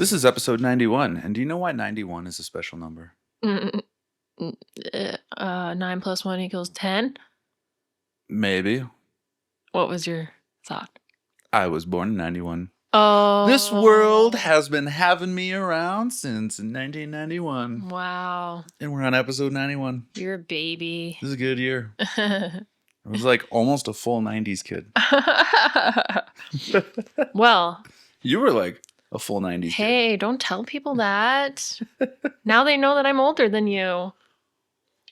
This is episode 91. And do you know why 91 is a special number? 9 plus 1 equals 10? Maybe. What was your thought? I was born in 91. Oh. This world has been having me around since 1991. Wow. And we're on episode 91. You're a baby. This is a good year. I was like almost a full 90s kid. Well. You were like a full 90s kid. Hey, don't tell people that. Now they know that I'm older than you.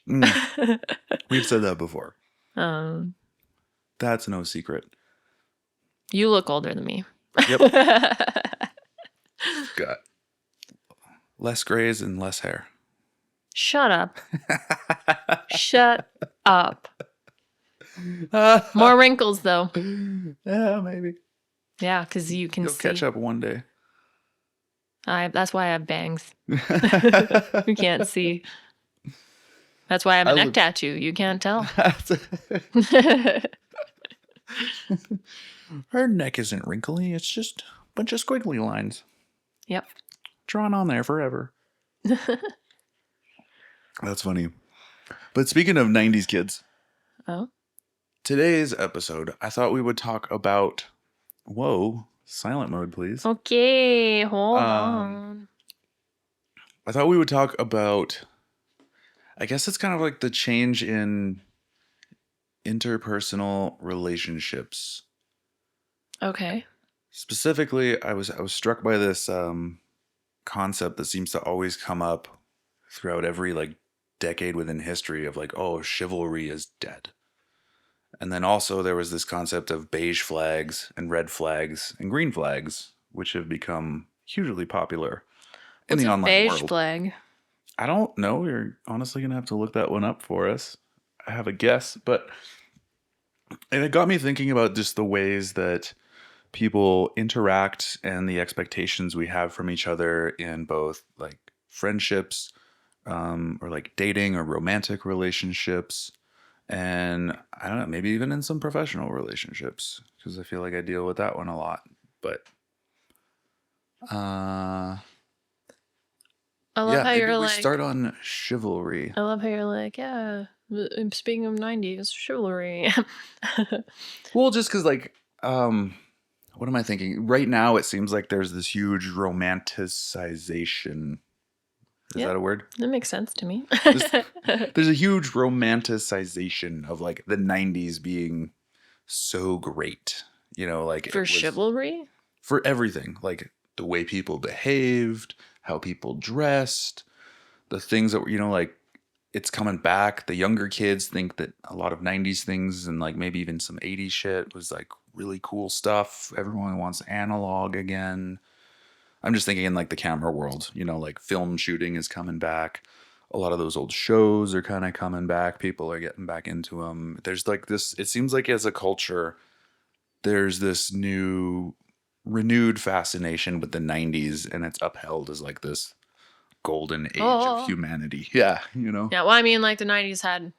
We've said that before. That's no secret. You look older than me. Yep. Got less grays and less hair. Shut up. Shut up. More wrinkles, though. Yeah, maybe. Yeah, because you'll catch up one day. That's why I have bangs. You can't see. That's why I have a neck tattoo. You can't tell. Her neck isn't wrinkly. It's just a bunch of squiggly lines. Yep. Drawn on there forever. That's funny. But speaking of 90s kids. Oh? Today's episode, I thought we would talk about... Whoa. Silent mode, please. Okay. Hold on. I thought we would talk about... I guess it's kind of like the change in interpersonal relationships. Okay. Specifically, I was struck by this concept that seems to always come up throughout every like decade within history of like, oh, chivalry is dead. And then also there was this concept of beige flags and red flags and green flags, which have become hugely popular in the online world. Beige flag? I don't know. You're honestly going to have to look that one up for us. I have a guess, and it got me thinking about just the ways that people interact and the expectations we have from each other in both like friendships, or like dating or romantic relationships. And I don't know, maybe even in some professional relationships, because I feel like I deal with that one a lot. But I love how you're like... start on chivalry. I love how you're like, yeah, speaking of 90s, chivalry. Well, just because like, what am I thinking? Right now, it seems like there's this huge romanticization. Is that a word? That makes sense to me. There's a huge romanticization of like the 90s being so great. You know, like for chivalry? For everything. Like the way people behaved, how people dressed, the things that were, you know, like it's coming back. The younger kids think that a lot of 90s things and like maybe even some 80s shit was like really cool stuff. Everyone wants analog again. I'm just thinking in like the camera world, you know, like film shooting is coming back. A lot of those old shows are kind of coming back. People are getting back into them. There's like this, it seems like as a culture, there's this new renewed fascination with the 90s, and it's upheld as like this golden age of humanity. Yeah, you know? Yeah, well, I mean, like the 90s had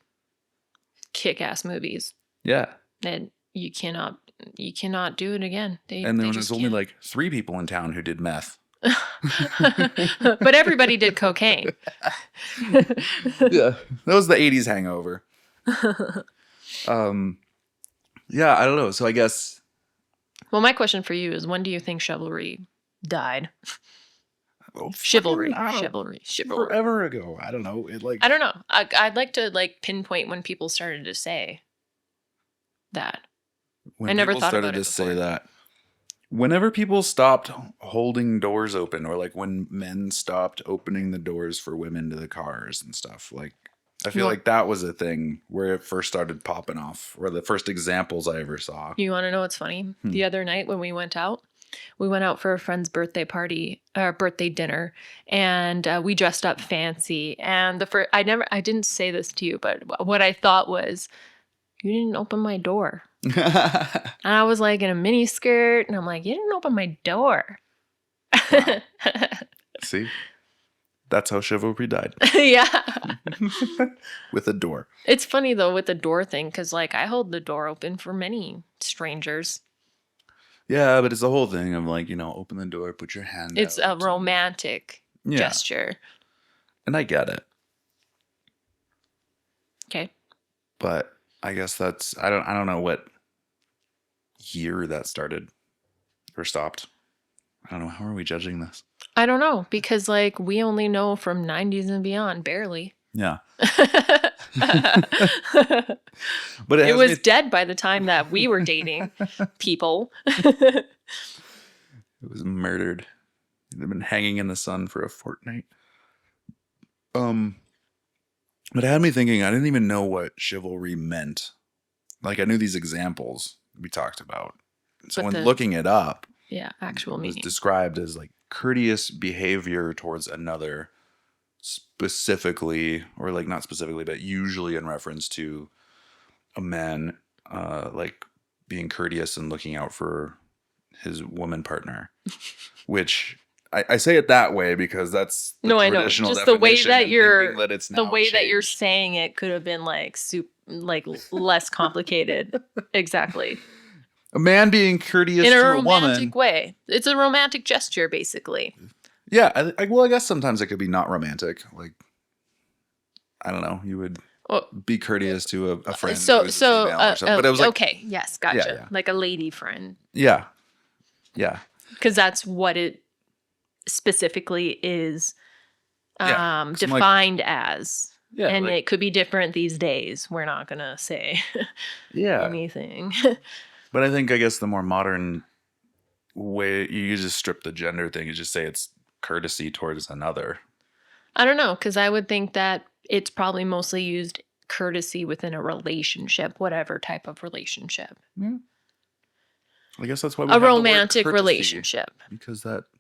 kick-ass movies. Yeah. And you cannot do it again. And there was only like 3 people in town who did meth. But everybody did cocaine. Yeah, that was the 80s hangover. Yeah, I don't know. So I guess... Well, my question for you is, when do you think chivalry died? Well, Chivalry. Forever ago. I don't know. I don't know. I'd like to like pinpoint when people started to say that. When I never people thought started about it to say before. that. Whenever people stopped holding doors open, or like when men stopped opening the doors for women to the cars and stuff, like I feel like that was a thing where it first started popping off, or the first examples I ever saw. You want to know what's funny? The other night when we went out for a friend's birthday party, or birthday dinner, and we dressed up fancy. And I didn't say this to you, but what I thought was, you didn't open my door. And I was like in a mini skirt, and I'm like, you didn't open my door. Wow. See? That's how chivalry died. Yeah. With a door. It's funny though with the door thing, because like I hold the door open for many strangers. Yeah, but it's the whole thing of like, open the door, put your hand It's out. a romantic gesture. And I get it. Okay. But I guess I don't know what year that started or stopped. I don't know. How are we judging this? I don't know, because like we only know from 90s and beyond, barely. Yeah. But it was dead by the time that we were dating people. It was murdered. It had been hanging in the sun for a fortnight. But it had me thinking, I didn't even know what chivalry meant. Like, I knew these examples we talked about. So when looking it up, actual meaning, it was described as like courteous behavior towards another, specifically, or like not specifically, but usually in reference to a man, like being courteous and looking out for his woman partner, which I say it that way because that's the traditional just the way that that you're saying it could have been like less complicated. Exactly. A man being courteous in to a a woman. romantic way. It's a romantic gesture, basically. Yeah. Well, I guess sometimes it could be not romantic. Like, I don't know. You would be courteous to a friend. But it was like, okay. Yes. Gotcha. Yeah. Like a lady friend. Yeah. Yeah. Because that's what it specifically is defined as. Yeah, and it could be different these days. We're not going to say anything. But I guess the more modern way, you just strip the gender thing. You just say it's courtesy towards another. I don't know, because I would think that it's probably mostly used courtesy within a relationship, whatever type of relationship. Yeah. I guess that's why we have romantic the word relationship.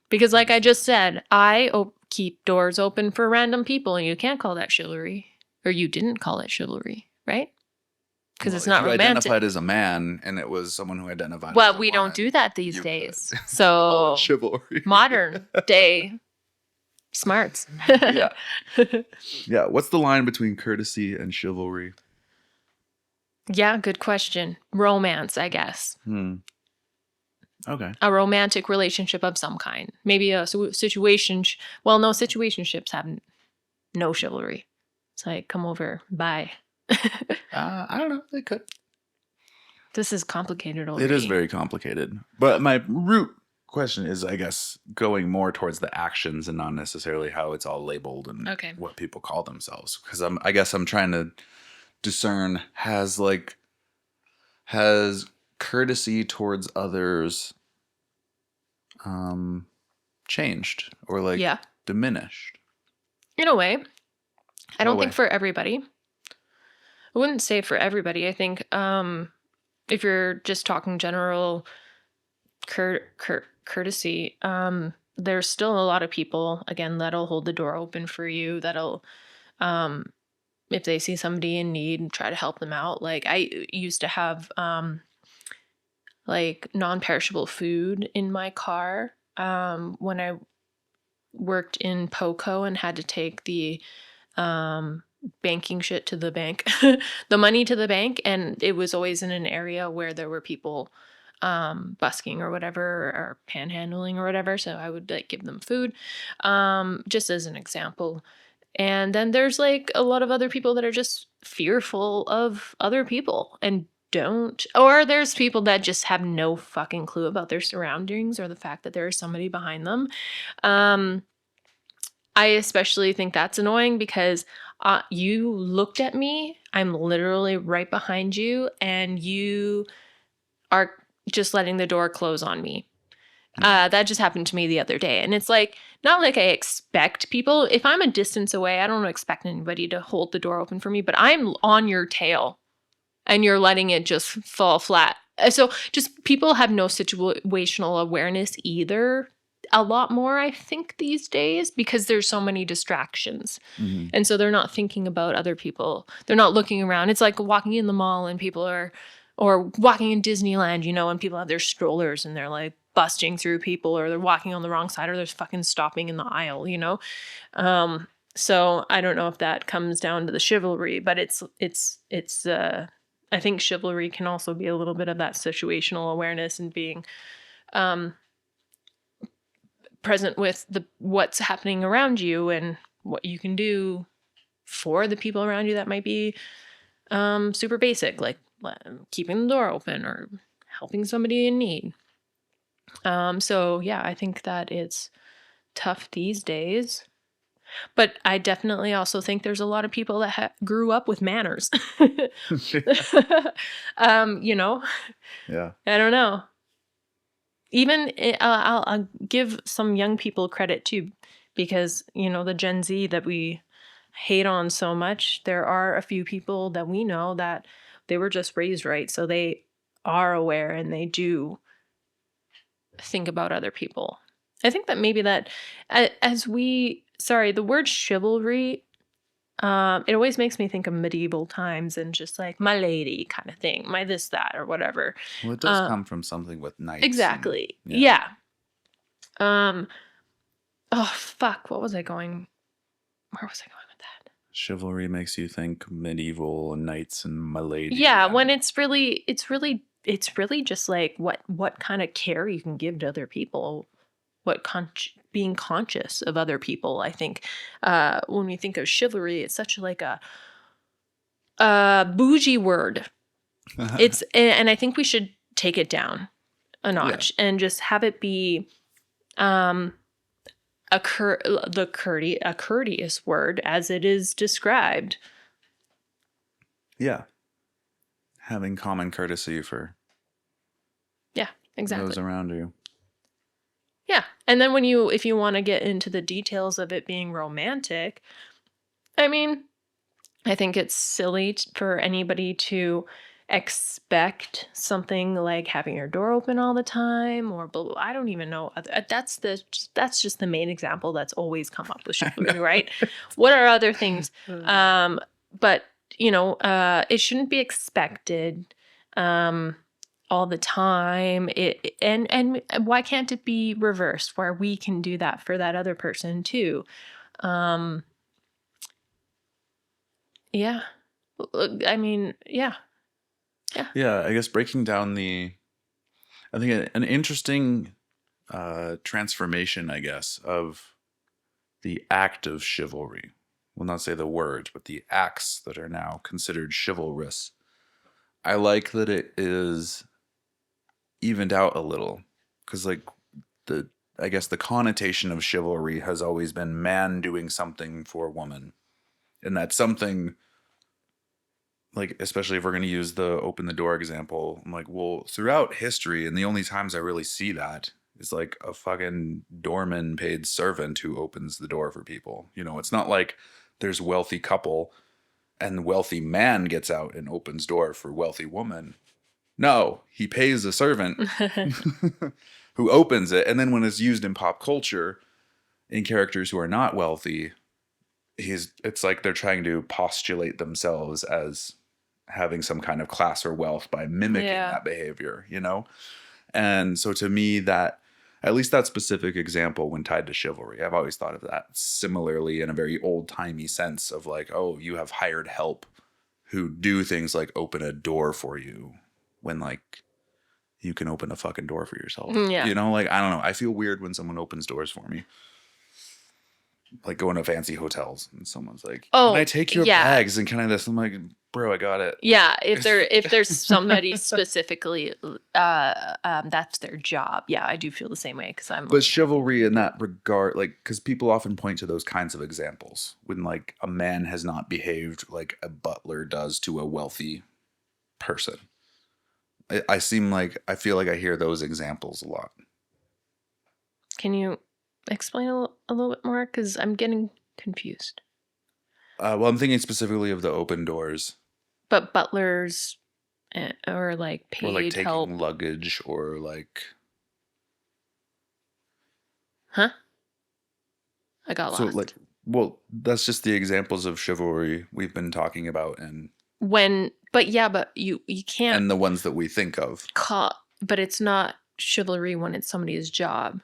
Because like I just said, I keep doors open for random people, and you can't call that chivalry, or you didn't call it chivalry, right? Because it's not romantic. Identified as a man, and it was someone who identified. Well, we don't do that these days. So chivalry, modern day smarts. Yeah. What's the line between courtesy and chivalry? Yeah, good question. Romance, I guess. Okay. A romantic relationship of some kind. Maybe a situation. Well, no, situationships have no chivalry. It's like, come over, bye. I don't know. They could. This is complicated already. It is very complicated. But my root question is, I guess, going more towards the actions and not necessarily how it's all labeled and what people call themselves. Because I guess I'm trying to discern, has courtesy towards others changed or diminished? In a way. I don't think for everybody. I wouldn't say for everybody. I think if you're just talking general courtesy, there's still a lot of people, again, that'll hold the door open for you, that'll, if they see somebody in need, try to help them out. Like I used to have like non-perishable food in my car when I worked in POCO and had to take the banking shit to the bank, the money to the bank. And it was always in an area where there were people busking or whatever, or panhandling or whatever. So I would give them food, just as an example. And then there's like a lot of other people that are just fearful of other people and or there's people that just have no fucking clue about their surroundings or the fact that there is somebody behind them. I especially think that's annoying because you looked at me, I'm literally right behind you, and you are just letting the door close on me. That just happened to me the other day. And it's like, not like I expect people, if I'm a distance away, I don't expect anybody to hold the door open for me, but I'm on your tail and you're letting it just fall flat. So just people have no situational awareness either. A lot more, I think, these days, because there's so many distractions. Mm-hmm. And so they're not thinking about other people. They're not looking around. It's like walking in the mall and people are, or walking in Disneyland, and people have their strollers and they're like busting through people, or they're walking on the wrong side, or they're fucking stopping in the aisle, So I don't know if that comes down to the chivalry, but it's I think chivalry can also be a little bit of that situational awareness and being present with what's happening around you and what you can do for the people around you that might be super basic, like keeping the door open or helping somebody in need. So yeah, I think that it's tough these days. But I definitely also think there's a lot of people that grew up with manners. You know, Yeah. I don't know. Even I'll give some young people credit too, because, you know, the Gen Z that we hate on so much, there are a few people that we know that they were just raised right. So they are aware and they do think about other people. I think that maybe that the word chivalry, it always makes me think of medieval times and just like my lady kind of thing, my this, that, or whatever. Well, it does come from something with knights. Exactly. Yeah. Oh, fuck. Where was I going with that? Chivalry makes you think medieval and knights and my lady. Yeah, when it's really just like what kind of care you can give to other people, being conscious of other people. I think when we think of chivalry, it's such like a bougie word. And I think we should take it down a notch and just have it be a courteous word as it is described. Yeah. Having common courtesy for exactly those around you. Yeah. And then if you want to get into the details of it being romantic, I mean, I think it's silly for anybody to expect something like having your door open all the time or I don't even know. That's just the main example that's always come up with chivalry, right? What are other things? But you know, it shouldn't be expected all the time. And why can't it be reversed where we can do that for that other person too? Yeah. I mean, yeah. Yeah, I guess breaking down I think an interesting transformation, I guess, of the act of chivalry. We'll not say the word, but the acts that are now considered chivalrous. I like that it is evened out a little, because like I guess the connotation of chivalry has always been man doing something for a woman, and that's something. Like, especially if we're going to use the open the door example, I'm like, well, throughout history, and the only times I really see that is like a fucking doorman paid servant who opens the door for people. You know, it's not like there's wealthy couple and wealthy man gets out and opens door for wealthy woman. No, he pays a servant who opens it. And then when it's used in pop culture in characters who are not wealthy, it's like they're trying to postulate themselves as having some kind of class or wealth by mimicking that behavior, you know? And so to me, that at least that specific example when tied to chivalry, I've always thought of that similarly in a very old-timey sense of like, oh, you have hired help who do things like open a door for you when like you can open a fucking door for yourself. Yeah. You know, like, I don't know. I feel weird when someone opens doors for me. Like going to fancy hotels and someone's like, "Oh, can I take your bags and can I this?" I'm like, "Bro, I got it." Yeah, if there's somebody specifically, that's their job. Yeah, I do feel the same way because I'm. But chivalry in that regard, like, because people often point to those kinds of examples when like a man has not behaved like a butler does to a wealthy person. I feel like I hear those examples a lot. Can you explain a little bit more? Because I'm getting confused. Well, I'm thinking specifically of the open doors. But butlers or like paid or like taking help. luggage or like. Huh? I got lost. So like, well, that's just the examples of chivalry we've been talking about and. But you can't. And the ones that we think of. But it's not chivalry when it's somebody's job.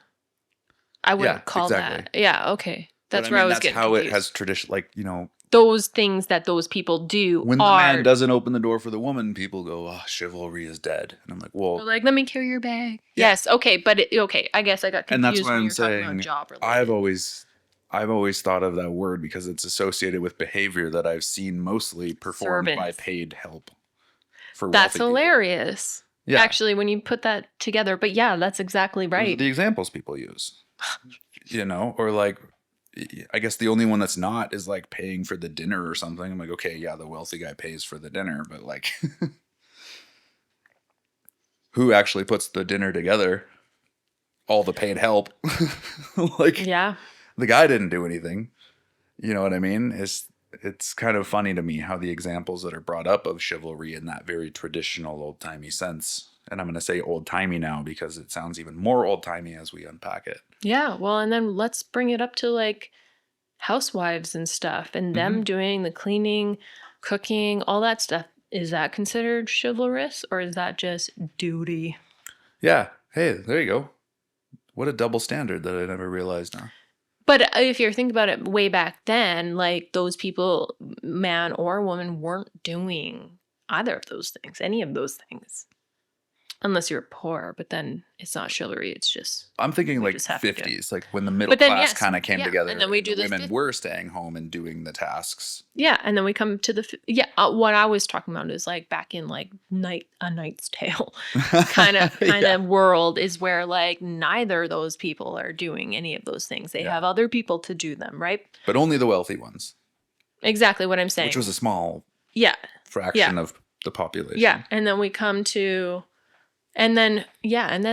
I wouldn't call that. Yeah, okay. That's where I was getting confused. How it has tradition, like, you know, those things that those people do When the are man doesn't open the door for the woman, people go, "Oh, chivalry is dead." And I'm like, they're "Well, like, let me carry your bag. yeah." Yes, okay, but okay, I guess I got And that's confused why when I'm you're talking about saying job related. I've always thought of that word because it's associated with behavior that I've seen mostly performed by Servants. paid help for That's wealthy people. hilarious. Yeah. Actually, when you put that together, but yeah, that's exactly Those are right. the examples people use. You know, or like, I guess the only one that's not is like paying for the dinner or something. I'm like, okay, yeah, the wealthy guy pays for the dinner, but like, who actually puts the dinner together? All the paid help. Like, Yeah. the guy didn't do anything. You know what I mean? It's kind of funny to me how the examples that are brought up of chivalry in that very traditional old timey sense. And I'm going to say old timey now because it sounds even more old timey as we unpack it. Yeah. Well, and then let's bring it up to like housewives and stuff and them doing the cleaning, cooking, all that stuff. Is that considered chivalrous or is that just duty? Yeah. Hey, there you go. What a double standard that I never realized now. But if you're thinking about it way back then, like those people, man or woman, weren't doing either of those things, any of those things. Unless you're poor, but then it's not chivalry. It's just I'm thinking we like just have to do it. 50s, like when the middle But then, class yes, kind of came yeah, together and then we do the this women were staying home and doing the tasks. Yeah, and then we come to the what I was talking about is like back in like A Knight's Tale kind of Yeah. world is where like neither of those people are doing any of those things. They Yeah. have other people to do them, right? But only the wealthy ones, Exactly what I'm saying. which was a small yeah, fraction of the population. yeah, and then we come to, and then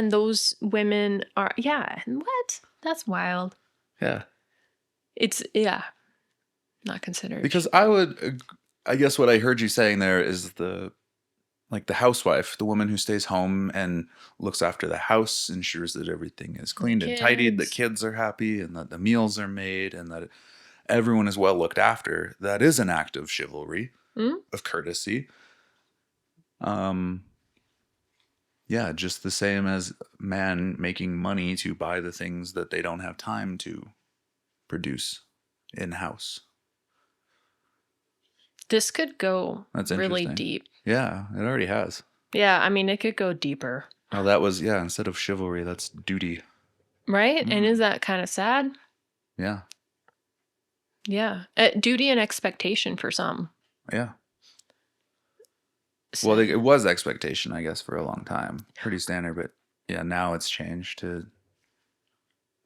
those women are what? That's wild. Yeah. It's not considered Because I guess what I heard you saying there is the housewife, the woman who stays home and looks after the house, ensures that everything is cleaned and tidied, the kids are happy, and that the meals are made, and that everyone is well looked after. That is an act of chivalry, of courtesy. Yeah, just the same as man making money to buy the things that they don't have time to produce in-house. This could go That's really interesting. deep. Yeah, it already has. Yeah, I mean, it could go deeper. Oh, that was, instead of chivalry, that's duty. Right? And is that kind of sad? Yeah. Yeah. Duty and expectation for some. Yeah. So, Well, it was expectation, I guess, for a long time. Pretty standard, but yeah, now it's changed to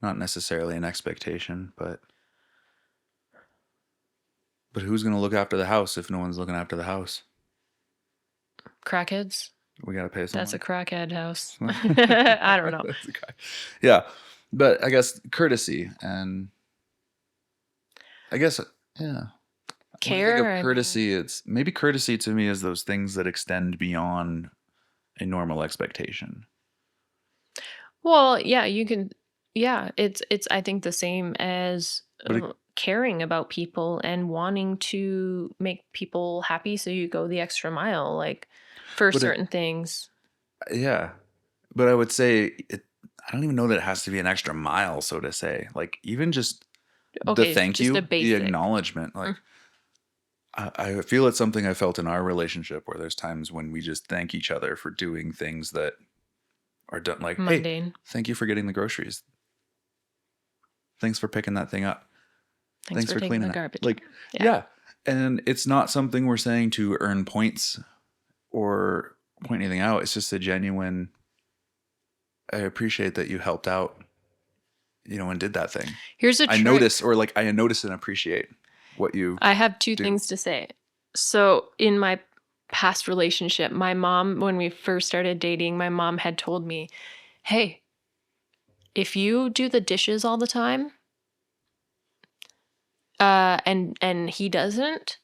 not necessarily an expectation, but who's going to look after the house if no one's looking after the house? crackheads? We got to pay someone. That's a crackhead house. I don't know. That's the guy. Yeah. But I guess courtesy and I guess, yeah. Care. When I think of courtesy, it's maybe courtesy to me is those things that extend beyond a normal expectation. Well, yeah, you can. Yeah, it's I think the same as caring about people and wanting to make people happy, so you go the extra mile, like for certain things. Yeah, but I would say I don't even know that it has to be an extra mile, so to say. Like even just the thank you, the acknowledgement, like. I feel it's something I felt in our relationship where there's times when we just thank each other for doing things that are done, like, mundane. Hey, thank you for getting the groceries. Thanks for picking that thing up. Thanks for cleaning the garbage. Like, yeah. And it's not something we're saying to earn points or point anything out. It's just a genuine, I appreciate that you helped out, and did that thing. Here's a trick. I notice and appreciate. I have two things to say. So in my past relationship, my mom, when we first started dating, my mom had told me, hey, if you do the dishes all the time, and he doesn't,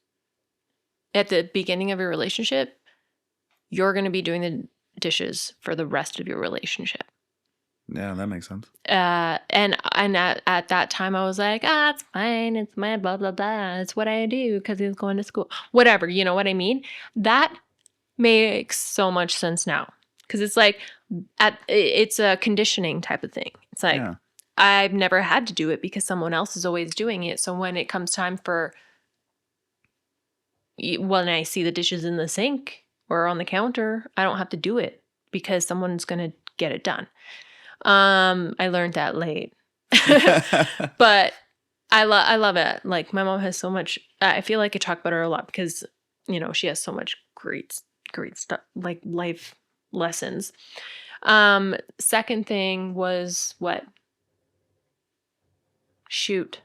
at the beginning of your relationship, you're going to be doing the dishes for the rest of your relationship. Yeah, that makes sense. And at that time, I was like, it's fine. It's my blah, blah, blah. It's what I do because he's going to school. Whatever, you know what I mean? That makes so much sense now. Because it's like, it's a conditioning type of thing. It's like, I've never had to do it because someone else is always doing it. So when it comes time for when I see the dishes in the sink or on the counter, I don't have to do it because someone's going to get it done. I learned that late. But I love it. Like, my mom has so much, I feel like I talk about her a lot because, she has so much great stuff, like life lessons. Second thing was what? Shoot.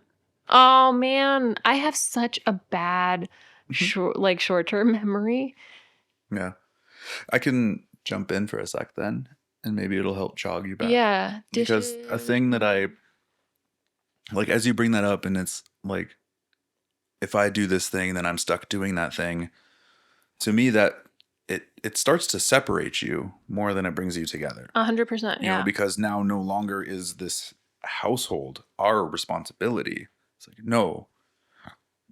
Oh man, I have such a bad short-term memory. Yeah. I can jump in for a sec then, and maybe it'll help jog you back. Yeah, Because a thing that I like, as you bring that up, and it's like, if I do this thing, then I'm stuck doing that thing. To me, that it starts to separate you more than it brings you together. 100%, You know, yeah. because now no longer is this household our responsibility. It's like, no,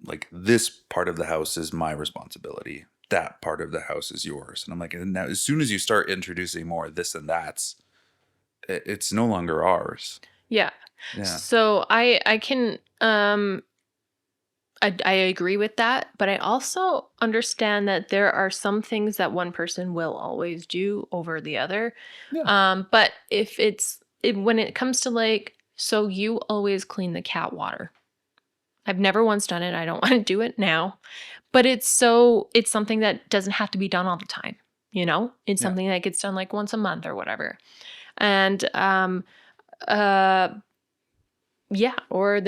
like, this part of the house is my responsibility. That part of the house is yours. And I'm like, and now as soon as you start introducing more this and that's, it's no longer ours. Yeah. Yeah. So I can I agree with that, but I also understand that there are some things that one person will always do over the other. Yeah. But when it comes to like, so you always clean the cat water. I've never once done it. I don't want to do it now. But it's something that doesn't have to be done all the time. It's Yeah. something that gets done like once a month or whatever. And yeah, or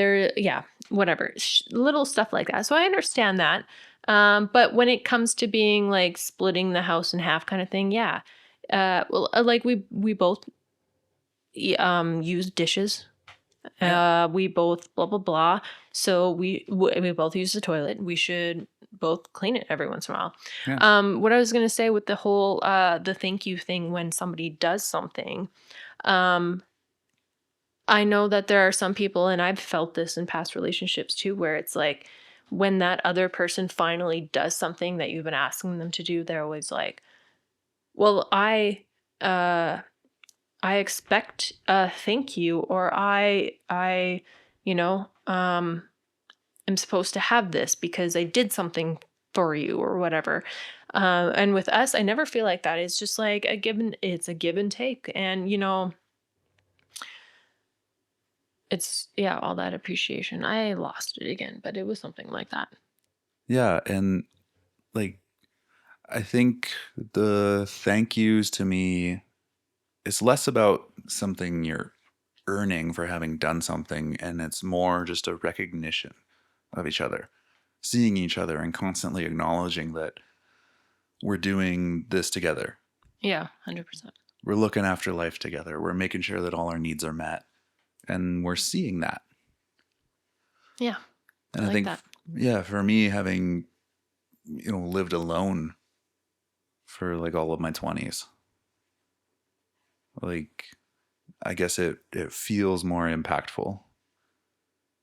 whatever, little stuff like that. So I understand that. But when it comes to being like splitting the house in half kind of thing, yeah. Well, like we both use dishes. Yeah. We both blah blah blah. So we both use the toilet. We should both clean it every once in a while. Yeah. What I was gonna say with the whole the thank you thing when somebody does something, I know that there are some people, and I've felt this in past relationships too, where it's like when that other person finally does something that you've been asking them to do, they're always like, "Well, uh I expect a thank you, or I am supposed to have this because I did something for you or whatever." And with us, I never feel like that. It's just like it's a give and take, and it's, yeah, all that appreciation. I lost it again, but it was something like that. Yeah. And like, I think the thank yous to me, it's less about something you're earning for having done something, and it's more just a recognition of each other, seeing each other and constantly acknowledging that we're doing this together. Yeah, 100%. We're looking after life together. We're making sure that all our needs are met, and we're seeing that. Yeah. And I I like think, that. yeah, for me, having, lived alone for like all of my 20s, like, I guess it feels more impactful,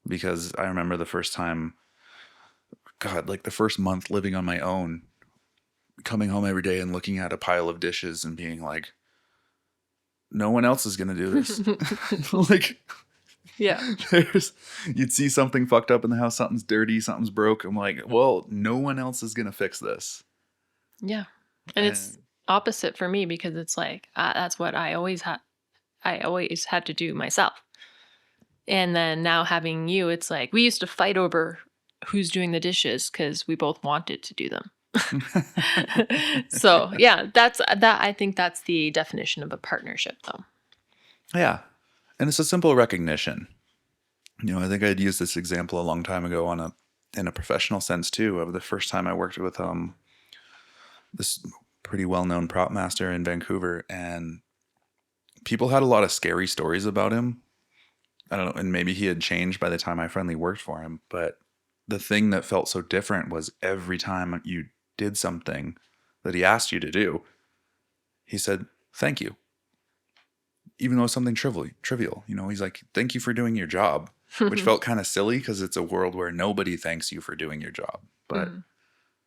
because I remember the first time, God, like the first month living on my own, coming home every day and looking at a pile of dishes and being like, no one else is going to do this. Like, Yeah. you'd see something fucked up in the house, something's dirty, something's broke. I'm like, well, no one else is going to fix this. Yeah. And it's opposite for me because it's like that's what I always had to do myself. And then now having you, it's like we used to fight over who's doing the dishes because we both wanted to do them. So yeah, I think that's the definition of a partnership though. Yeah. And it's a simple recognition. I think I'd used this example a long time ago in a professional sense too, of the first time I worked with this pretty well-known prop master in Vancouver, and people had a lot of scary stories about him. I don't know, and maybe he had changed by the time I finally worked for him, but the thing that felt so different was every time you did something that he asked you to do, he said, "Thank you." Even though it's something trivial, he's like, "Thank you for doing your job," which felt kind of silly because it's a world where nobody thanks you for doing your job. But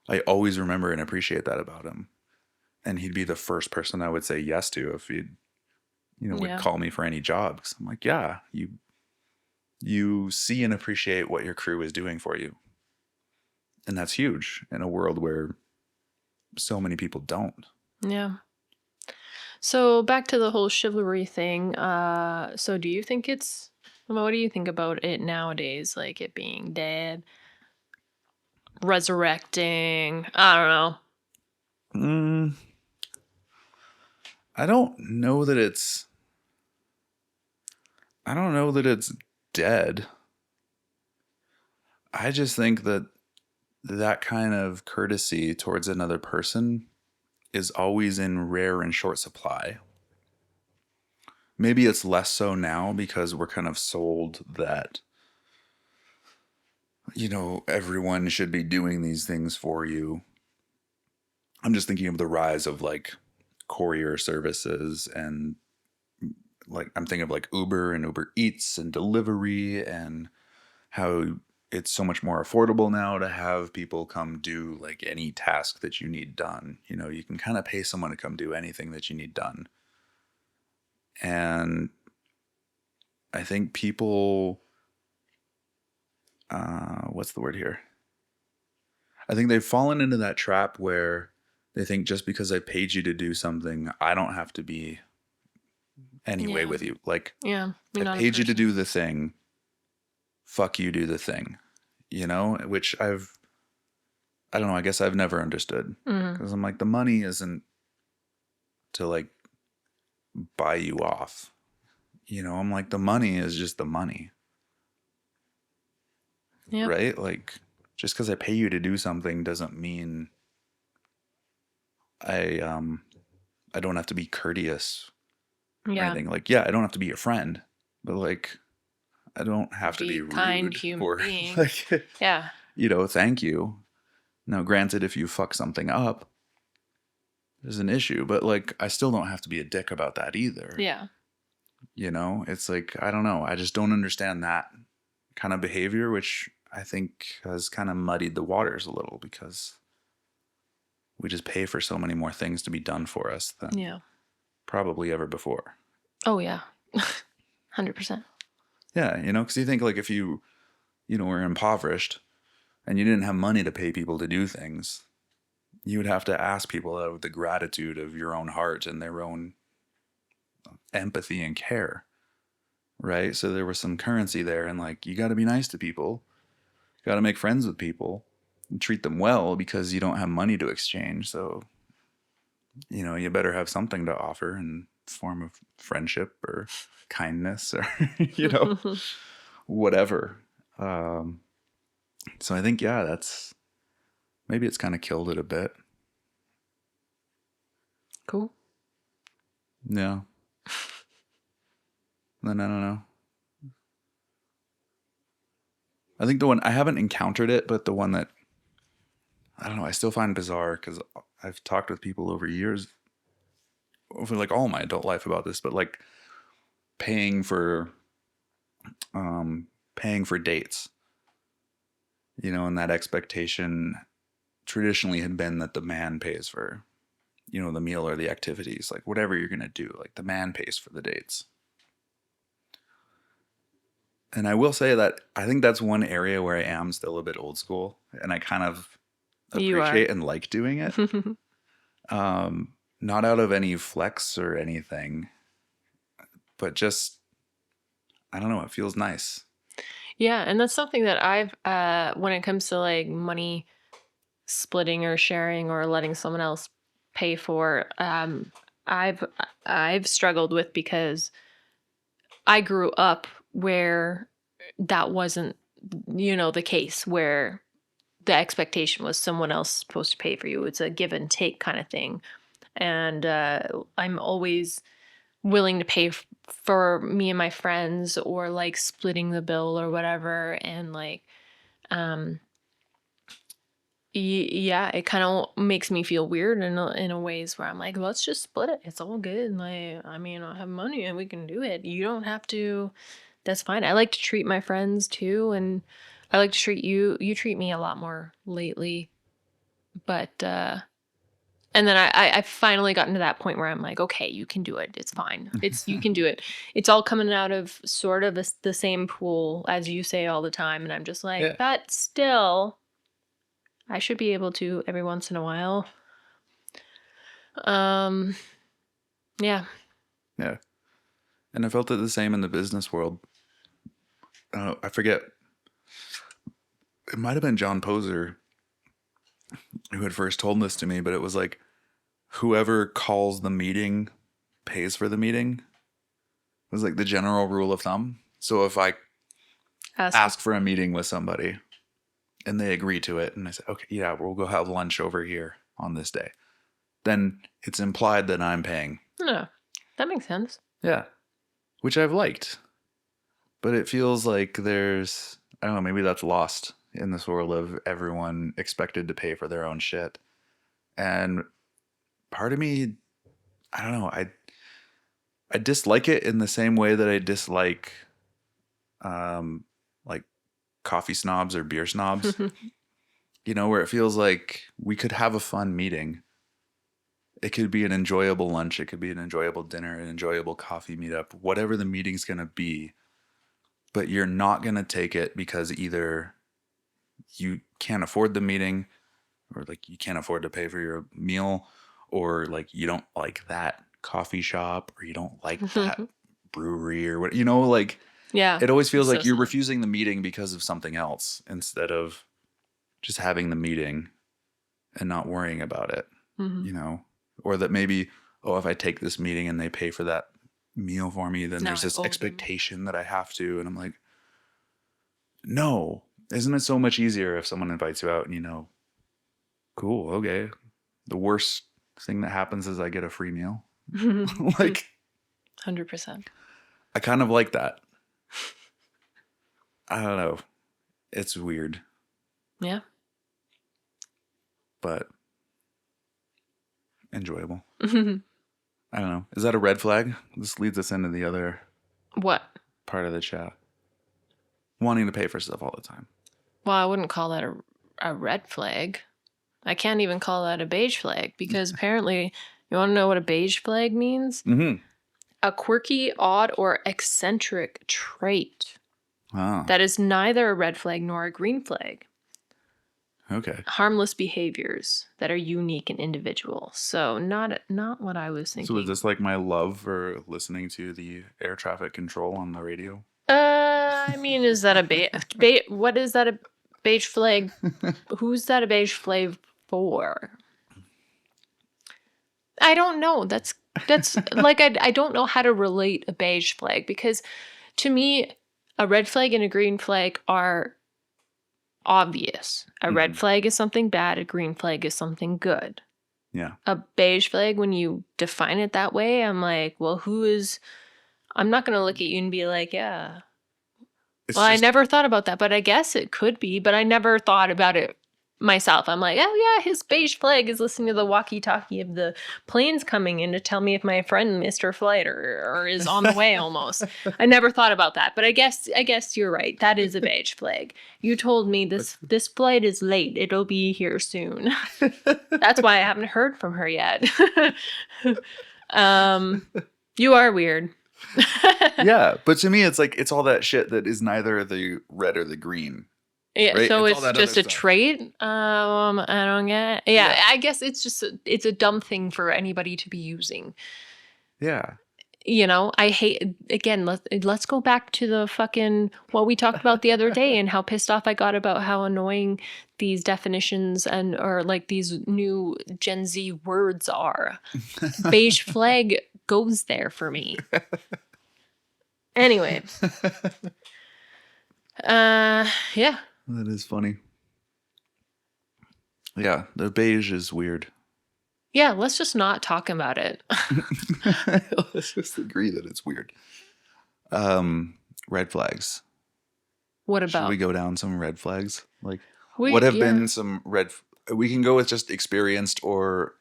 I always remember and appreciate that about him. And he'd be the first person I would say yes to if he'd, would call me for any job. 'Cause I'm like, yeah, you see and appreciate what your crew is doing for you. And that's huge in a world where so many people don't. Yeah. So back to the whole chivalry thing. So do you think what do you think about it nowadays? Like it being dead, resurrecting? I don't know. Mm, I don't know that it's. I don't know that it's dead. I just think that that kind of courtesy towards another person is always in rare and short supply. Maybe it's less so now because we're kind of sold that, everyone should be doing these things for you. I'm just thinking of the rise of like courier services and like I'm thinking of like Uber and Uber Eats and delivery and how it's so much more affordable now to have people come do like any task that you need done. You can kind of pay someone to come do anything that you need done. And I think people, what's the word here? I think they've fallen into that trap where they think just because I paid you to do something, I don't have to be any way Yeah. with you. Like, Yeah. I You're not a paid you to person. do the thing. Fuck you, do the thing. Which I don't know, I guess I've never understood. Mm. Because I'm like, the money isn't to like buy you off. I'm like, the money is just the money, Yep. right? Like, just because I pay you to do something doesn't mean I don't have to be courteous or Yeah. anything. Like, yeah, I don't have to be your friend, but like, I don't have to be Be kind rude human or being. like, Yeah. thank you. Now, granted, if you fuck something up, there's an issue, but like, I still don't have to be a dick about that either. Yeah. It's like, I don't know. I just don't understand that kind of behavior, which I think has kind of muddied the waters a little because we just pay for so many more things to be done for us than Yeah. probably ever before. Oh yeah. 100%. Yeah, because you think like if you, were impoverished and you didn't have money to pay people to do things, you would have to ask people out of the gratitude of your own heart and their own empathy and care, right? So there was some currency there, and like you got to be nice to people, you got to make friends with people, and treat them well because you don't have money to exchange. So you better have something to offer in form of friendship or kindness or whatever. Um, so I think that's maybe it's kind of killed it a bit. Cool. Yeah. Then I don't know. I think the one I haven't encountered it, but the one that I don't know, I still find bizarre because I've talked with people over years, over like all my adult life about this, but like paying for, paying for dates, and that expectation traditionally had been that the man pays for, the meal or the activities, like whatever you're gonna do, like the man pays for the dates. And I will say that I think that's one area where I am still a bit old school, and I kind of You are. appreciate and like doing it. Not out of any flex or anything, but just I don't know, it feels nice. Yeah, and that's something that I've when it comes to like money splitting or sharing or letting someone else pay for, I've I've struggled with because I grew up where that wasn't the case where the expectation was someone else supposed to pay for you. It's a give and take kind of thing. And I'm always willing to pay for me and my friends or like splitting the bill or whatever. And like, um, yeah, it kind of makes me feel weird in a ways where I'm like, let's just split it. It's all good. Like, I mean, I have money and we can do it. You don't have to. That's fine. I like to treat my friends too, and I like to treat you. You treat me a lot more lately, but and then I've finally gotten to that point where I'm like, okay, you can do it. It's fine. You can do it. It's all coming out of sort of the same pool as you say all the time, and I'm just like, Yeah. but still, I should be able to every once in a while. Yeah. Yeah. And I felt it the same in the business world. I forget. It might have been John Poser who had first told this to me, but it was like whoever calls the meeting pays for the meeting. It was like the general rule of thumb. So if I ask for a meeting with somebody and they agree to it and I say, okay, yeah, we'll go have lunch over here on this day, then it's implied that I'm paying. No, that makes sense. Yeah. Which I've liked. But it feels like there's, I don't know, maybe that's lost in this world of everyone expected to pay for their own shit. And part of me, I don't know, I dislike it in the same way that I dislike like coffee snobs or beer snobs. Where it feels like we could have a fun meeting. It could be an enjoyable lunch, it could be an enjoyable dinner, an enjoyable coffee meetup, whatever the meeting's going to be. But you're not going to take it because either you can't afford the meeting or like you can't afford to pay for your meal or like you don't like that coffee shop or you don't like that brewery or what, like, yeah, it always feels like you're refusing the meeting because of something else instead of just having the meeting and not worrying about it, or that maybe, oh, if I take this meeting and they pay for that meal for me, then there's this expectation that I have to. And I'm like, no, isn't it so much easier if someone invites you out and cool, okay. The worst thing that happens is I get a free meal. Like 100%. I kind of like that. I don't know. It's weird. Yeah. But enjoyable. I don't know. Is that a red flag? This leads us into the other what part of the chat. Wanting to pay for stuff all the time. Well, I wouldn't call that a red flag. I can't even call that a beige flag because apparently, you want to know what a beige flag means? Mm-hmm. A quirky, odd, or eccentric trait. Oh. That is neither a red flag nor a green flag. Okay. Harmless behaviors that are unique and individual. So not what I was thinking. So is this like my love for listening to the air traffic control on the radio? I mean, is that a what is that a beige flag? Who's that a beige flag for? I don't know. That's like I don't know how to relate a beige flag because to me a red flag and a green flag are obvious. A red flag is something bad, a green flag is something good. Yeah. A beige flag, when you define it that way, I'm like, well, I'm not going to look at you and be like, yeah. I never thought about that, but I guess it could be, but I never thought about it myself. I'm like, oh yeah, his beige flag is listening to the walkie-talkie of the planes coming in to tell me if my friend missed her flight or is on the way almost. I never thought about that, but I guess you're right. That is a beige flag. You told me this flight is late. It'll be here soon. That's why I haven't heard from her yet. You are weird. Yeah, but to me it's like it's all that shit that is neither the red or the green. Yeah, right? So it's just a trait. I don't get it. Yeah, I guess it's a dumb thing for anybody to be using. Yeah. I hate, again, let's go back to the fucking what we talked about the other day and how pissed off I got about how annoying these definitions or like these new Gen Z words are. Beige flag goes there for me. Anyway. Yeah. That is funny. Yeah, the beige is weird. Yeah, let's just not talk about it. Let's just agree that it's weird. Red flags. What about? Should we go down some red flags? Like, what have been some red... We can go with just experienced or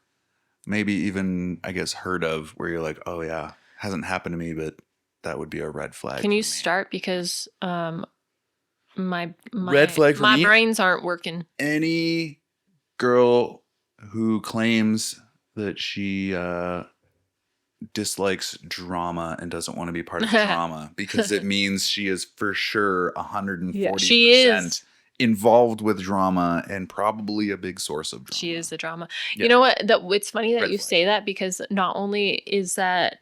maybe even, I guess, heard of where you're like, oh yeah, hasn't happened to me, but that would be a red flag. Can you start? Because my red flag for my me, brains aren't working. Any girl who claims that she dislikes drama and doesn't want to be part of drama because it means she is for sure 140% involved with drama and probably a big source of drama. She is the drama. Yeah. You know what? It's funny that Red you flag. say that, because not only is that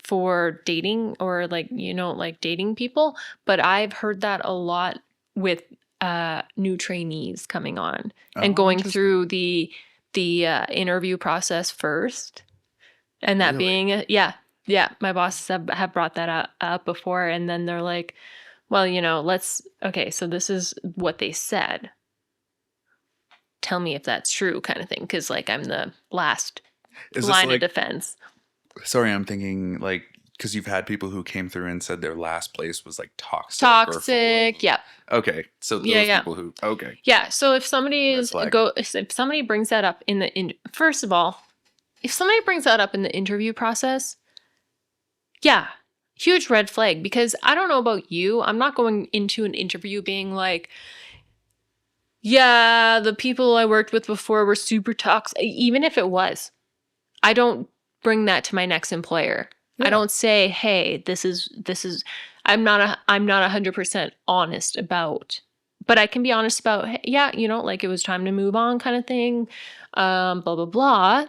for dating, or like, like dating people, but I've heard that a lot with new trainees coming on and Oh, going interesting. through the interview process first. And that Really? being, yeah, my bosses have brought that up before. And then they're like, well, okay, so this is what they said. Tell me if that's true, kind of thing. Because like I'm the last Is this line of like, defense. sorry, I'm thinking like, because you've had people who came through and said their last place was like toxic. Or full Toxic, of, yeah. Okay, so those people who, okay. Yeah, so if somebody Red is flag. if somebody brings that up first of all, if somebody brings that up in the interview process, yeah, huge red flag. Because I don't know about you, I'm not going into an interview being like, yeah, the people I worked with before were super toxic. Even if it was, I don't bring that to my next employer. Yeah. I don't say, hey, this is I'm not 100% honest about, but I can be honest about, hey, yeah, like it was time to move on, kind of thing, blah blah blah.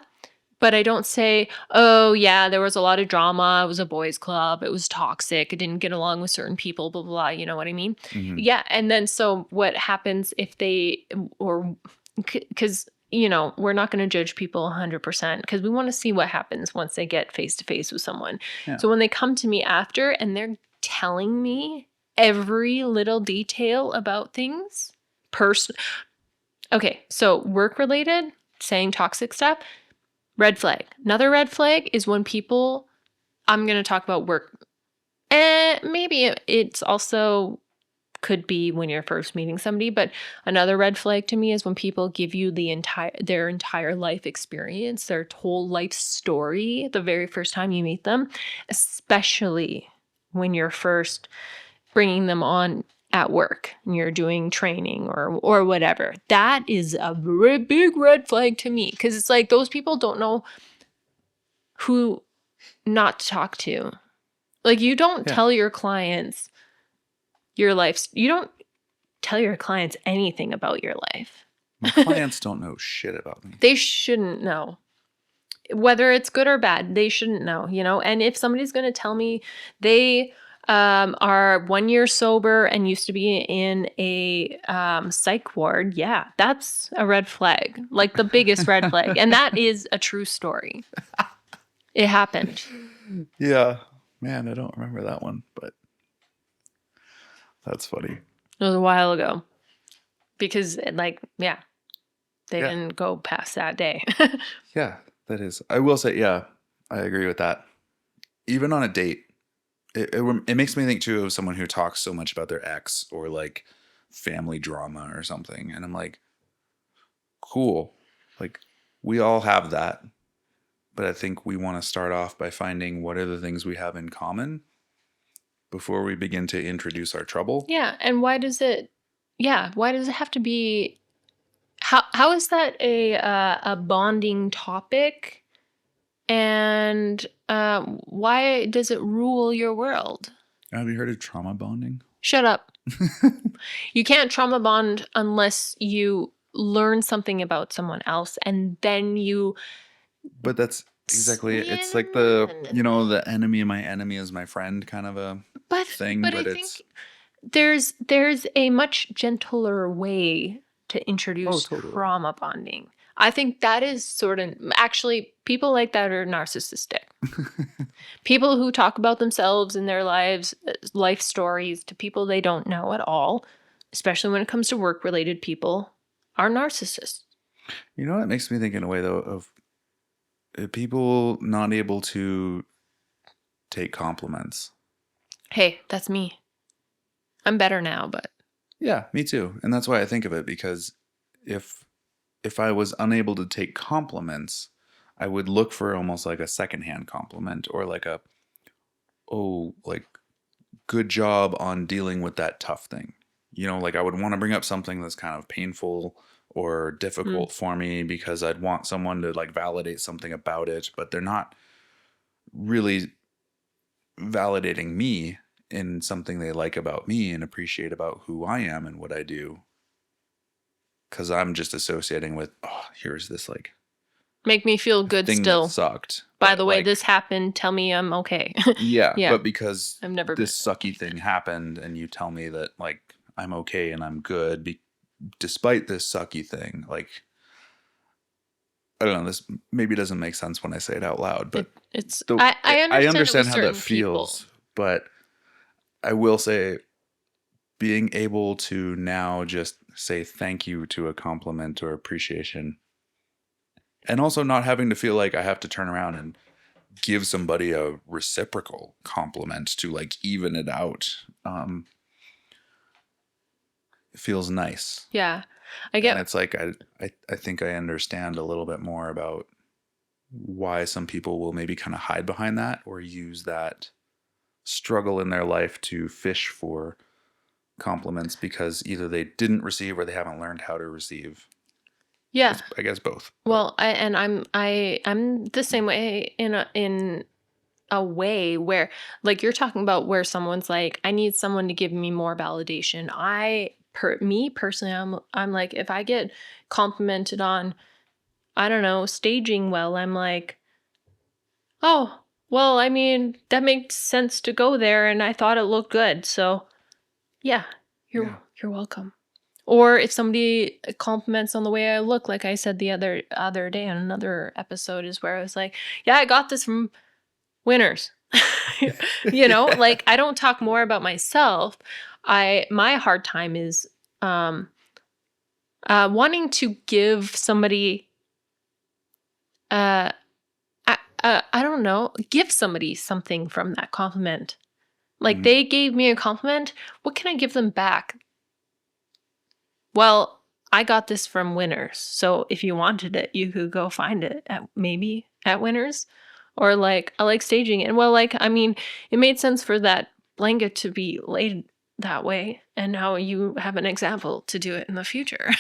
But I don't say, oh yeah, there was a lot of drama, it was a boys club, it was toxic, I didn't get along with certain people, blah blah blah. You know what I mean? Mhm. Yeah. And then so what happens if they, or because we're not going to judge people 100%, because we want to see what happens once they get face to face with someone. Yeah. So when they come to me after and they're telling me every little detail about things, okay, so work related, saying toxic stuff, red flag. Another red flag is when people, I'm going to talk about work. Maybe it's also could be when you're first meeting somebody, but another red flag to me is when people give you their entire life experience, their whole life story the very first time you meet them, especially when you're first bringing them on at work and you're doing training or whatever. That is a very big red flag to me, because it's like those people don't know who not to talk to. Like you don't tell your clients your life. You don't tell your clients anything about your life. My clients don't know shit about me. They shouldn't know. Whether it's good or bad, they shouldn't know, And if somebody's going to tell me they are 1 year sober and used to be in a psych ward, yeah, that's a red flag. Like the biggest red flag. And that is a true story. It happened. Yeah. Man, I don't remember that one, but that's funny. It was a while ago. Because, they didn't go past that day. Yeah, that is. I will say, yeah, I agree with that. Even on a date, it makes me think too of someone who talks so much about their ex or like family drama or something. And I'm like, cool. Like, we all have that. But I think we want to start off by finding what are the things we have in common before we begin to introduce our trouble. Yeah. And why does it have to be, how is that a bonding topic? And why does it rule your world? Have you heard of trauma bonding? Shut up. You can't trauma bond unless you learn something about someone else and then you. But that's exactly it. It's like the enemy of my enemy is my friend kind of a thing. But I think there's a much gentler way to introduce trauma bonding. I think that is sort of, actually, people like that are narcissistic. People who talk about themselves and their life stories to people they don't know at all, especially when it comes to work-related people, are narcissists. You know what makes me think in a way, though, of people not able to take compliments. Hey, that's me. I'm better now, but... Yeah, me too. And that's why I think of it, because if I was unable to take compliments, I would look for almost like a secondhand compliment or like good job on dealing with that tough thing. Like I would want to bring up something that's kind of painful or difficult for me because I'd want someone to like validate something about it, but they're not really validating me in something they like about me and appreciate about who I am and what I do. Because I'm just associating with, oh, here's this like Make me feel good thing that still. sucked. By But, the way, like, this happened. Tell me I'm okay. yeah, Yeah. but because I've never this sucky thing happened and you tell me that like I'm okay and I'm good despite this sucky thing, like I don't know, this maybe doesn't make sense when I say it out loud, but I understand how that feels, but I will say being able to now just say thank you to a compliment or appreciation, and also not having to feel like I have to turn around and give somebody a reciprocal compliment to like even it out. It feels nice. Yeah. And it's like I think I understand a little bit more about why some people will maybe kind of hide behind that or use that struggle in their life to fish for compliments because either they didn't receive or they haven't learned how to receive. Yeah. I guess both. Well, I'm the same way in a way where, like, you're talking about where someone's like, I need someone to give me more validation. Me personally, I'm like, if I get complimented on, I don't know, staging well, I'm like, oh, well, I mean, that makes sense to go there, and I thought it looked good, so yeah, you're welcome. Or if somebody compliments on the way I look, like I said the other day on another episode, is where I was like, yeah, I got this from Winners. Like, I don't talk more about myself. My hard time is wanting to give somebody I don't know, give somebody something from that compliment. Like, they gave me a compliment, what can I give them back? Well, I got this from Winners, so if you wanted it, you could go find it at Winners. Or like, I like staging it. And well, like, I mean, it made sense for that blanket to be laid that way, and now you have an example to do it in the future.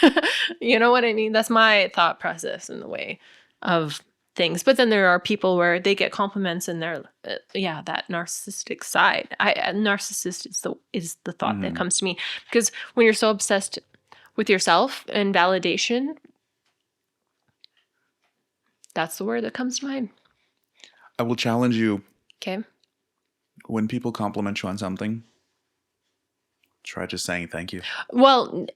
You know what I mean? That's my thought process in the way of things. But then there are people where they get compliments and they're that narcissistic side. Narcissist is the thought that comes to me, because when you're so obsessed with yourself and validation, that's the word that comes to mind. I will challenge you. Okay. When people compliment you on something, try just saying thank you. Well,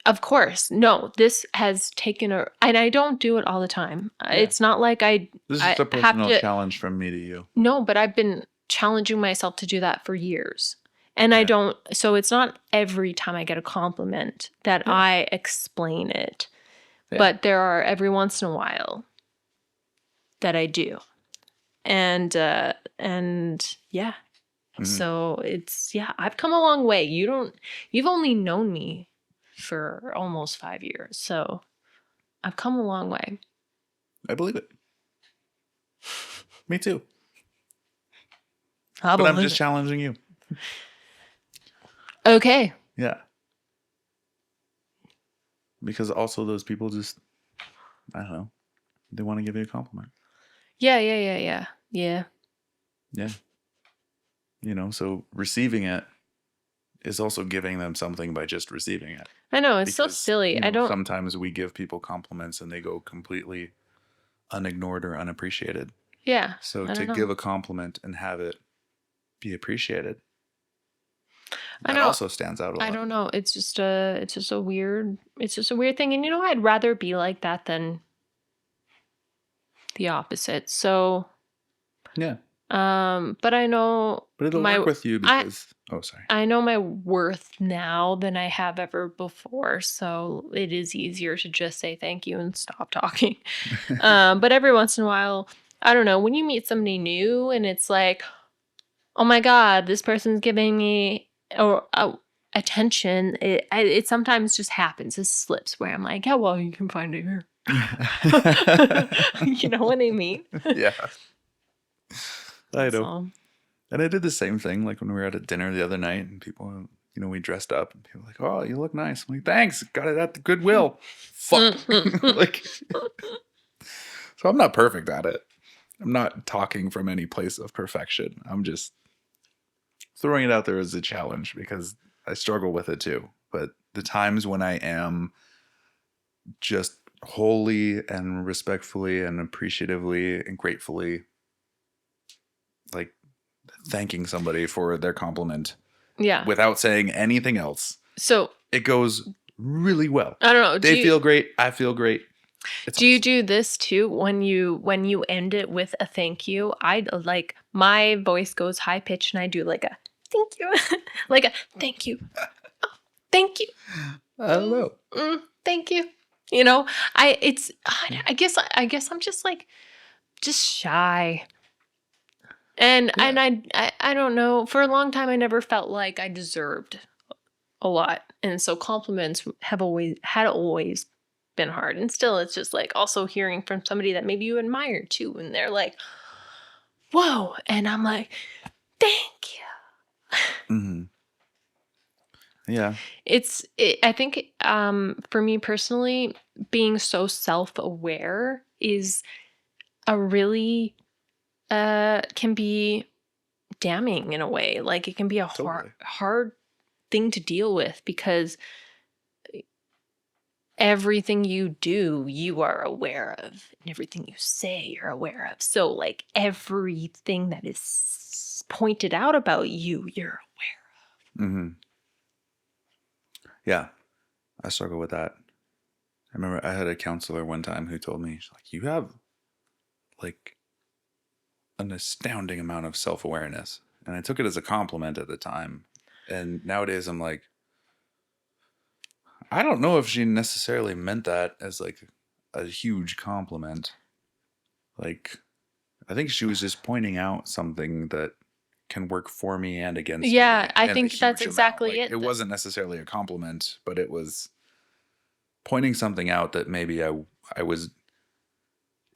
of course. No, this has taken and I don't do it all the time. Yeah. It's not like this is a personal challenge from me to you. No, but I've been challenging myself to do that for years. And I don't, so it's not every time I get a compliment that I explain it. Yeah. But there are every once in a while that I do. And yeah. Mm-hmm. So I've come a long way. You've only known me for almost 5 years. So I've come a long way. I believe it. Me too. But I'm just challenging you. Okay. Yeah. Because also those people just, I don't know, they want to give you a compliment. Yeah. Yeah. So receiving it is also giving them something by just receiving it. I know, it's so silly. Sometimes we give people compliments and they go completely unignored or unappreciated. Yeah. So to give a compliment and have it be appreciated, that also stands out a lot. I don't know. It's just a weird thing. And I'd rather be like that than the opposite. So yeah. But I know, but it'll work with you because I know my worth now than I have ever before, so it is easier to just say thank you and stop talking. But every once in a while, I don't know, when you meet somebody new and it's like, oh my God, this person's giving me attention. It sometimes just happens. It slips where I'm like, yeah, well, you can find it here. You know what I mean? Yeah. I know. And I did the same thing, like when we were at a dinner the other night and people, we dressed up and people were like, oh, you look nice. I'm like, thanks. Got it at the Goodwill. Fuck. So I'm not perfect at it. I'm not talking from any place of perfection. I'm just throwing it out there as a challenge because I struggle with it too. But the times when I am just wholly and respectfully and appreciatively and gratefully like thanking somebody for their compliment Yeah. without saying anything else, So it goes really well. I don't know. They feel great. I feel great. It's Do you awesome. do this too when you end it with a thank you? I like my voice goes high pitched and I do like a thank you, like a thank you, oh, thank you. I don't know. Thank you. You know, I guess I'm just like just shy. And Yeah. and I don't know. For a long time, I never felt like I deserved a lot, and so compliments had always been hard. And still, it's just like also hearing from somebody that maybe you admire too, and they're like, "Whoa," and I'm like, "Thank you." Mm-hmm. Yeah. I think for me personally, being so self-aware is a really can be damning in a way. Like it can be a Totally. hard thing to deal with because everything you do, you are aware of, and everything you say, you're aware of. So, like everything that is pointed out about you, you're aware Mm-hmm. Yeah. I struggle with that. I remember I had a counselor one time who told me, she's like, you have like an astounding amount of self-awareness. And I took it as a compliment at the time. And nowadays I'm like, I don't know if she necessarily meant that as like a huge compliment. Like, I think she was just pointing out something that can work for me and of. against Yeah, me I in a think that's huge amount. exactly Like, it. it wasn't necessarily a compliment, but it was pointing something out that maybe I was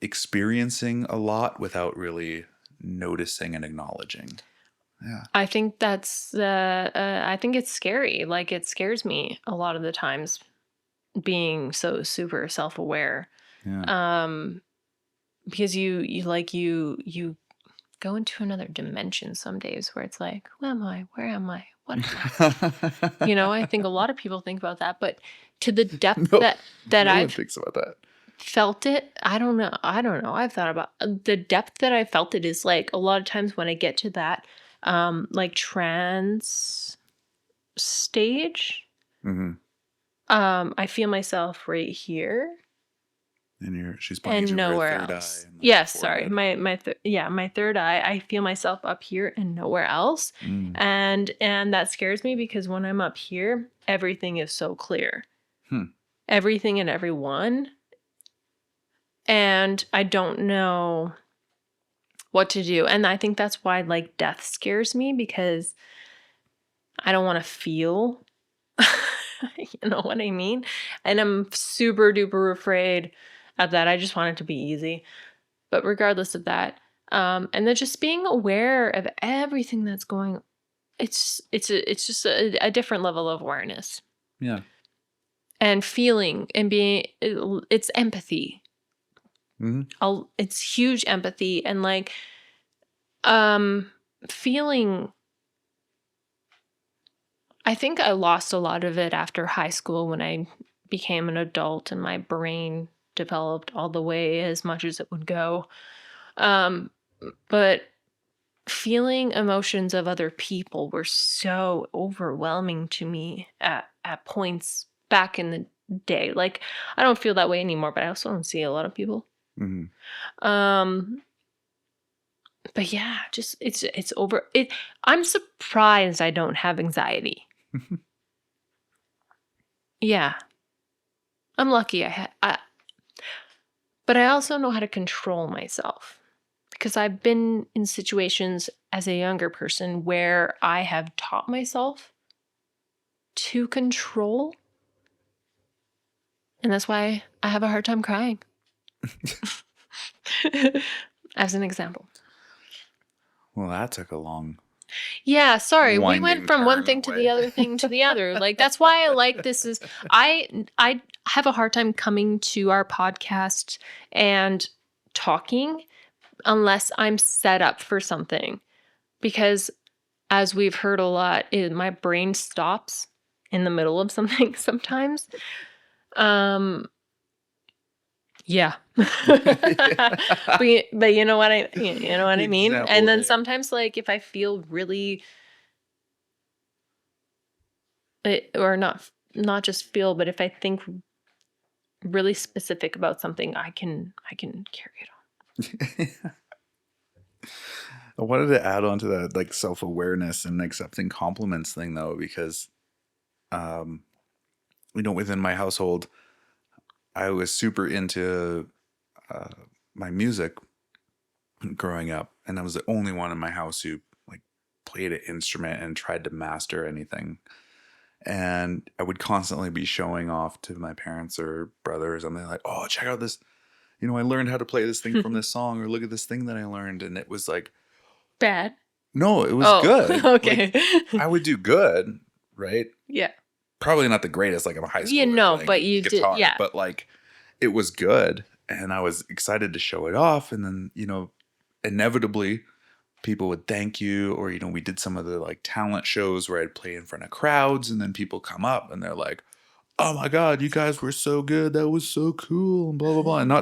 experiencing a lot without really noticing and acknowledging. Yeah. I think I think it's scary. Like it scares me a lot of the times being so super self-aware. Yeah. Because you go into another dimension some days where it's like, who am I? Where am I? What am I? I think a lot of people think about that, but to the depth No, that no one I've thinks about that. felt it, I don't know. I've thought about the depth that I felt it is like a lot of times when I get to that like trance stage, Mm-hmm. I feel myself right here And she's pointing and to her nowhere third else. eye. And like Yes, sorry. forehead. My third eye. I feel myself up here and nowhere else. Mm. And that scares me because when I'm up here, everything is so clear. Hmm. Everything and everyone. And I don't know what to do. And I think that's why like death scares me because I don't want to feel you know what I mean? And I'm super duper afraid of that. I just want it to be easy. But regardless of that, and then just being aware of everything that's going, it's just a different level of awareness Yeah. and feeling and being. It's empathy. Mm-hmm. It's huge empathy and like feeling. I think I lost a lot of it after high school when I became an adult and my brain developed all the way as much as it would go. But feeling emotions of other people were so overwhelming to me at points back in the day. Like I don't feel that way anymore, but I also don't see a lot of people. Mm-hmm. But yeah, just it's over it. I'm surprised I don't have anxiety. Yeah. I'm lucky but I also know how to control myself because I've been in situations as a younger person where I have taught myself to control. And that's why I have a hard time crying. As an example. Well, that took a long Yeah, sorry. We went winding from one turn thing to the away. other thing to the other. Like that's why I like this is I have a hard time coming to our podcast and talking unless I'm set up for something because as we've heard a lot, my brain stops in the middle of something sometimes. Yeah. But you know what I mean? And then sometimes, like, if I feel really or not just feel, but if I think really specific about something, I can carry it on. I wanted to add on to that, like, self-awareness and accepting compliments thing, though, because, within my household, I was super into my music growing up, and I was the only one in my house who, like, played an instrument and tried to master anything. And I would constantly be showing off to my parents or brother or something, like, oh, check out this, I learned how to play this thing from this song, or look at this thing that I learned. And it was like, Bad? no, it was Oh, good. okay. Like, I would do good, right? Yeah. Probably not the greatest, like I'm a high schooler. You know, playing but you guitar, did, yeah. But like, it was good, and I was excited to show it off. And then, inevitably, people would thank you, or we did some of the like talent shows where I'd play in front of crowds, and then people come up and they're like, oh my god, you guys were so good, that was so cool, and blah blah blah. And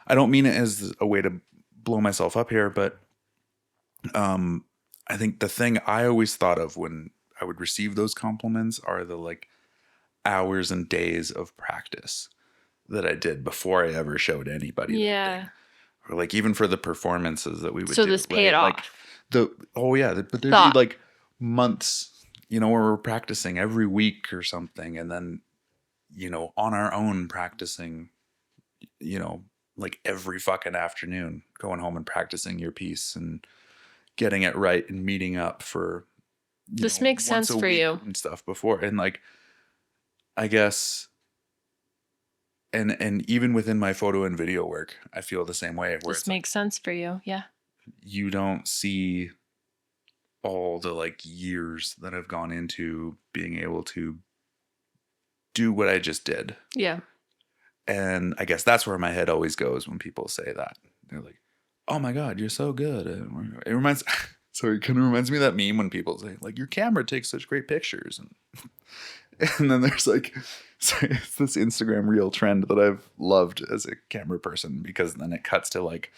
I don't mean it as a way to blow myself up here, but I think the thing I always thought of when I would receive those compliments are the like hours and days of practice that I did before I ever showed anybody. Yeah. Or like even for the performances that we would do. So this paid off. Like but there'd be like months, where we're practicing every week or something, and then, on our own practicing, like every fucking afternoon, going home and practicing your piece and getting it right and meeting up for this makes sense for you and stuff before. And like, I guess, and even within my photo and video work, I feel the same way. Where this makes sense for you. Yeah. You don't see all the like years that have gone into being able to do what I just did. Yeah. And I guess that's where my head always goes when people say that. They're like, oh my God, you're so good. It reminds me of that meme when people say, like, your camera takes such great pictures. And then there's like, it's this Instagram reel trend that I've loved as a camera person, because then it cuts to like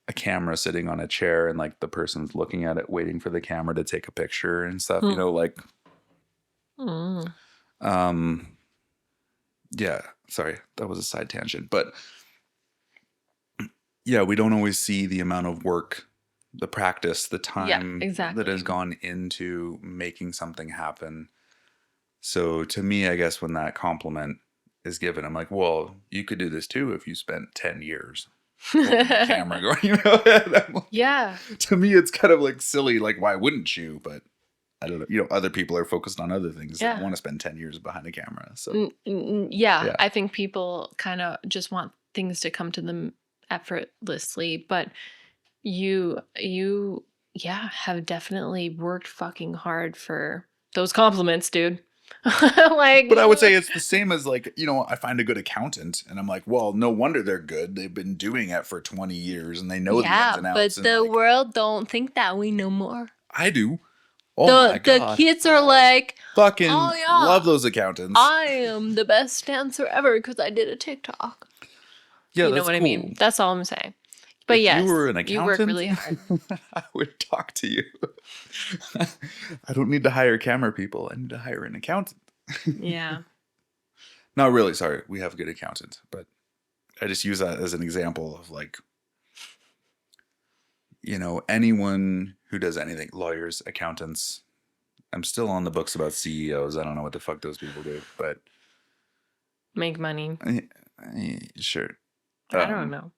a camera sitting on a chair and like the person's looking at it, waiting for the camera to take a picture and stuff, like, yeah, sorry, that was a side tangent, but yeah, we don't always see the amount of work, the practice, the time that has gone into making something happen. So to me, I guess when that compliment is given, I'm like, well, you could do this too if you spent 10 years holding the camera going, Yeah. To me, it's kind of like silly, like, why wouldn't you? But I don't know, other people are focused on other things. They don't want to spend 10 years behind a camera. So yeah, I think people kind of just want things to come to them effortlessly, but you have definitely worked fucking hard for those compliments, dude. Like, but I would say it's the same as like, I find a good accountant and I'm like, well, no wonder they're good. They've been doing it for 20 years and they know the ins and outs. But the world don't think that we know more. I do. Oh my God. The kids are like, fucking love those accountants. I am the best dancer ever because I did a TikTok. Yeah, you know what I mean? That's all I'm saying. But yes, you were an accountant, you work really hard. I would talk to you. I don't need to hire camera people. I need to hire an accountant. Yeah. No, really, sorry. We have a good accountant, but I just use that as an example of like, anyone who does anything, lawyers, accountants. I'm still on the books about CEOs. I don't know what the fuck those people do, but make money. Sure. I don't know.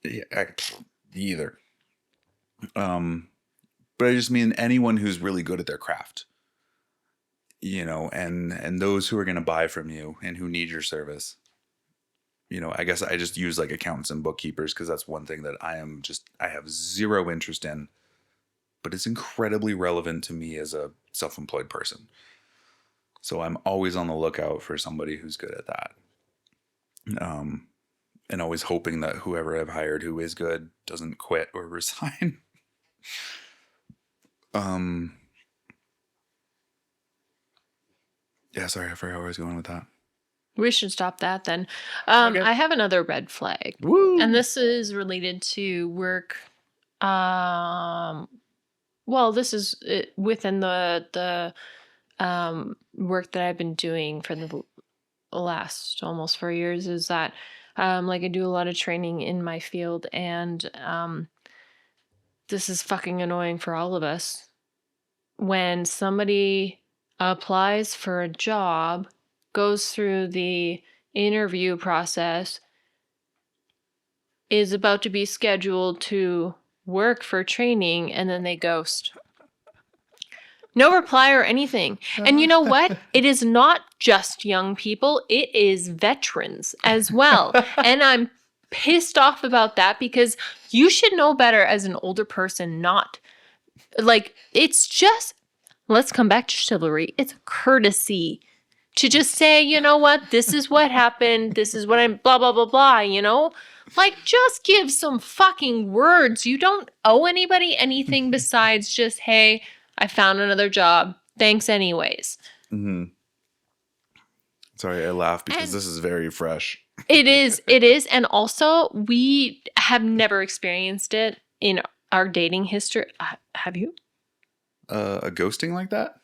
Yeah, either. But I just mean anyone who's really good at their craft, and those who are going to buy from you and who need your service. I guess I just use like accountants and bookkeepers because that's one thing that I have zero interest in, but it's incredibly relevant to me as a self-employed person. So I'm always on the lookout for somebody who's good at that. And always hoping that whoever I've hired who is good doesn't quit or resign. Um. Yeah, sorry, I forgot where I was going with that. We should stop that then. Okay. I have another red flag. Woo! And this is related to work. Well, this is within the work that I've been doing for the last almost 4 years is that like I do a lot of training in my field, and this is fucking annoying for all of us. When somebody applies for a job, goes through the interview process, is about to be scheduled to work for training, and then they ghost. No reply or anything. And you know what? It is not just young people, it is veterans as well. And I'm pissed off about that because you should know better as an older person, not like it's just, let's come back to chivalry. It's courtesy to just say, you know what, this is what happened. This is what I'm blah, blah, blah, blah, you know? Like, just give some fucking words. You don't owe anybody anything besides just, hey, I found another job. Thanks anyways. Mm-hmm. Sorry, I laugh because And this is very fresh. It is. And also, we have never experienced it in our dating history. Have you? A ghosting like that?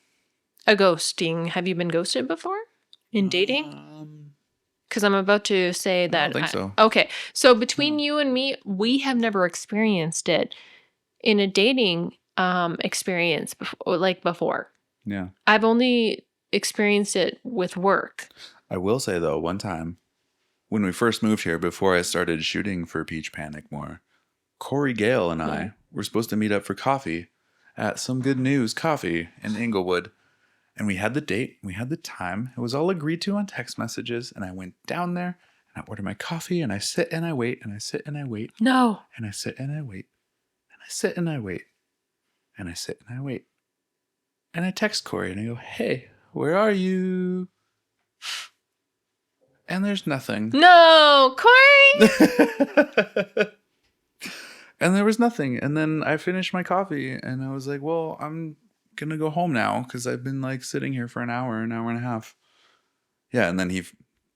A ghosting. Have you been ghosted before in dating? Because I'm about to say that. I don't think so. Okay. So between you and me, we have never experienced it in a dating experience before. Yeah. I've only experienced it with work. I will say, though, one time when we first moved here, before I started shooting for Peach Panic more, Corey Gale and I were supposed to meet up for coffee at Some Good News Coffee in Inglewood. And we had the date, we had the time. It was all agreed to on text messages. And I went down there and I order my coffee and I sit and I wait and I sit and I wait. No. And I sit and I wait. And I sit and I wait. And I sit and I wait. And I text Corey and I go, hey, where are you? And there's nothing. No, Corey! And there was nothing. And then I finished my coffee and I was like, well, I'm going to go home now because I've been like sitting here for an hour and a half. Yeah. And then he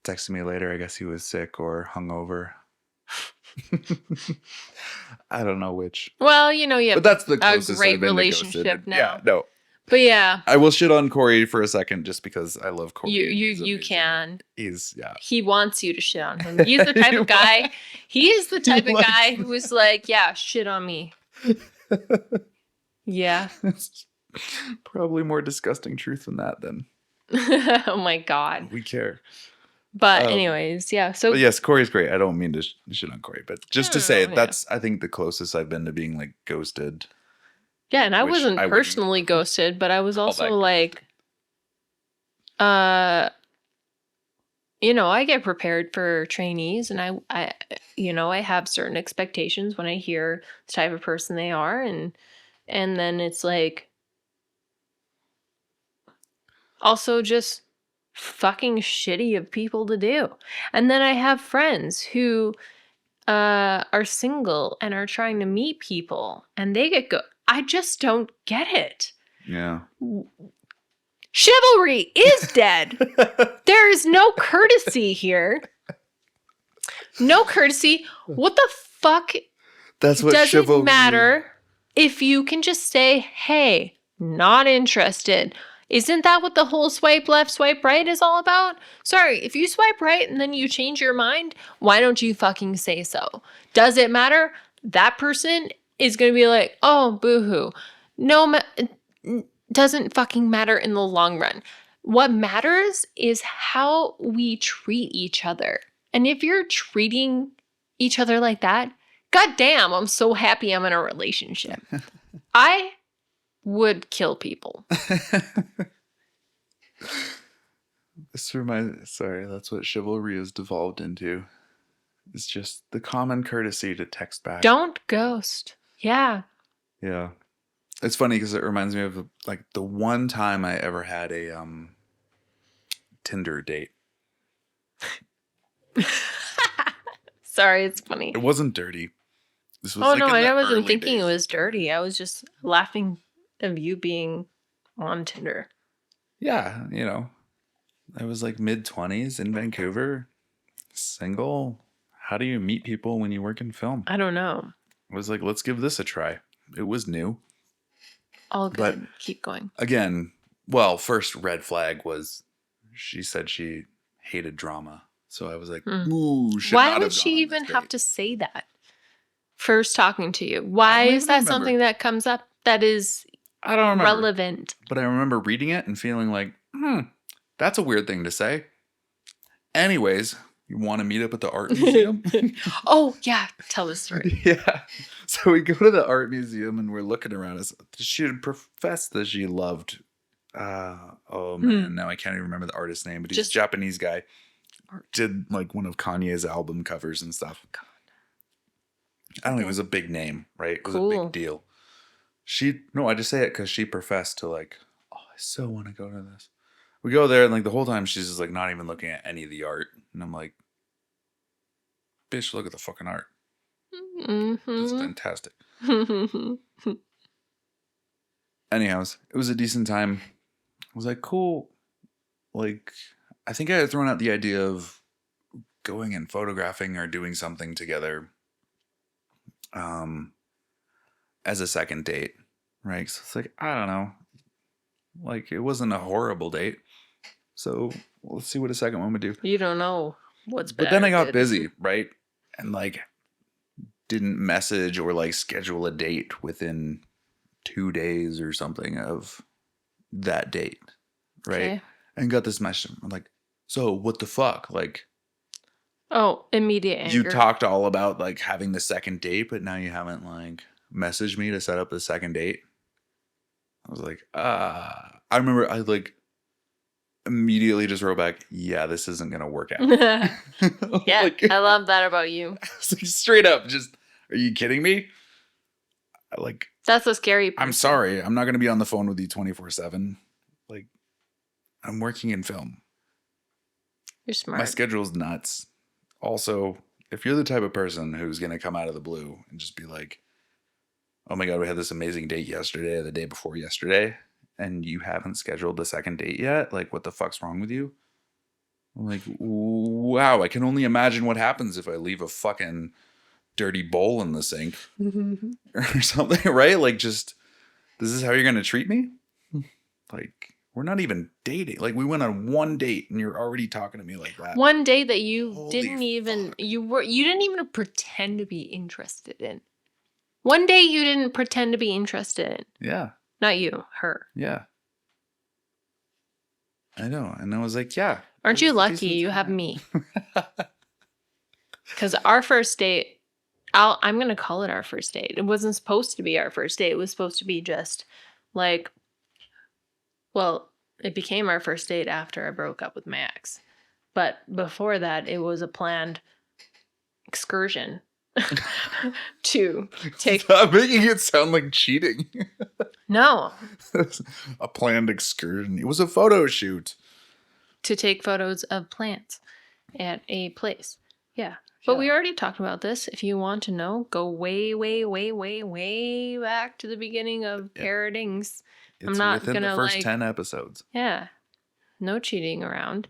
texted me later. I guess he was sick or hungover. I don't know which. Well, you know, but that's the a closest great I've been relationship now. Yeah, no. But yeah. I will shit on Corey for a second just because I love Corey. You can. Yeah. He wants you to shit on him. He's the type of guy. He is the type of guy who is like, yeah, shit on me. Yeah. Probably more disgusting truth than that then. Oh my God. We care. But anyways, yeah. So but yes, Corey's great. I don't mean to shit on Corey, but just to say that's I think the closest I've been to being like ghosted. Yeah, and I wasn't personally ghosted, but I was also like, you know, I get prepared for trainees, and I, you know, I have certain expectations when I hear the type of person they are, and then it's like, also just fucking shitty of people to do. And then I have friends who are single and are trying to meet people, and they get I just don't get it. Yeah. Chivalry is dead. There is no courtesy here. No courtesy. What the fuck? That's what does chivalry it matter if you can just say, hey, not interested? Isn't that what the whole swipe left, swipe right is all about? Sorry, if you swipe right and then you change your mind, why don't you fucking say so? Does it matter? That person is going to be like, oh, boo-hoo. No, doesn't fucking matter in the long run. What matters is how we treat each other. And if you're treating each other like that, goddamn, I'm so happy I'm in a relationship. I would kill people. Sorry, that's what chivalry has devolved into. It's just the common courtesy to text back. Don't ghost. Yeah. Yeah. It's funny because it reminds me of like the one time I ever had a Tinder date. Sorry, it's funny. It wasn't dirty. This was I wasn't thinking it was dirty. I was just laughing of you being on Tinder? Yeah, you know, I was like mid-20s in Vancouver, single. How do you meet people when you work in film? I don't know. I was like, let's give this a try. It was new. All But good. Keep going. again, well, first red flag was she said she hated drama. So I was like, ooh, should Why not would have she gone on even this have date. to say that first talking to you? I Why don't is even that remember. something that comes up that is I don't remember. relevant? But I remember reading it and feeling like, that's a weird thing to say. Anyways, you want to meet up at the art museum? Oh, yeah. Tell the story. Yeah. So we go to the art museum and we're looking around us. She had professed that she loved, oh man, now I can't even remember the artist's name, but he's a Japanese guy. Art. Did like one of Kanye's album covers and stuff. God. I don't know, it was a big name, right? It was a Cool. big deal. I just say it because she professed to like, oh, I so want to go to this. We go there and like the whole time she's just like not even looking at any of the art. And I'm like, bitch, look at the fucking art. It's fantastic. Anyhows, it was a decent time. I was like, cool. Like, I think I had thrown out the idea of going and photographing or doing something together as a second date, right? So it's like, I don't know. Like, it wasn't a horrible date. So let's see what a second one would do. You don't know what's better. But then I got busy, right? And like, didn't message or like schedule a date within 2 days or something of that date, right? Okay. And got this message. I'm like, so what the fuck? Like, oh, immediate anger. you talked all about like having the second date, but now you haven't like messaged me to set up the second date. I was like, I remember I like immediately just wrote back, yeah, this isn't gonna work out. Yeah, like, I love that about you. I was like, straight up, just, are you kidding me? Like, that's a scary person. I'm sorry, I'm not gonna be on the phone with you 24/7. Like, I'm working in film. You're smart. My schedule's nuts. Also, if you're the type of person who's gonna come out of the blue and just be like, oh my god, we had this amazing date yesterday or the day before yesterday, and you haven't scheduled the second date yet, like, what the fuck's wrong with you? I'm like, wow, I can only imagine what happens if I leave a fucking dirty bowl in the sink or something, right? Like, just, this is how you're gonna treat me? Like, we're not even dating. Like, we went on one date and you're already talking to me like that. One day that you Holy didn't even fuck. you didn't even pretend to be interested in. One day you didn't pretend to be interested in. Yeah. Not you, her. Yeah. I know. And I was like, yeah. Aren't you lucky you have me? Because our first date, I'm going to call it our first date. It wasn't supposed to be our first date. It was supposed to be just like, well, it became our first date after I broke up with my ex. But before that, it was a planned excursion to take. Stop making it sound like cheating. No. A planned excursion. It was a photo shoot. To take photos of plants at a place. Yeah. But we already talked about this. If you want to know, go way, way, way, way, way back to the beginning of Paradings. It's I'm not within gonna the first 10 episodes. Yeah. No cheating around.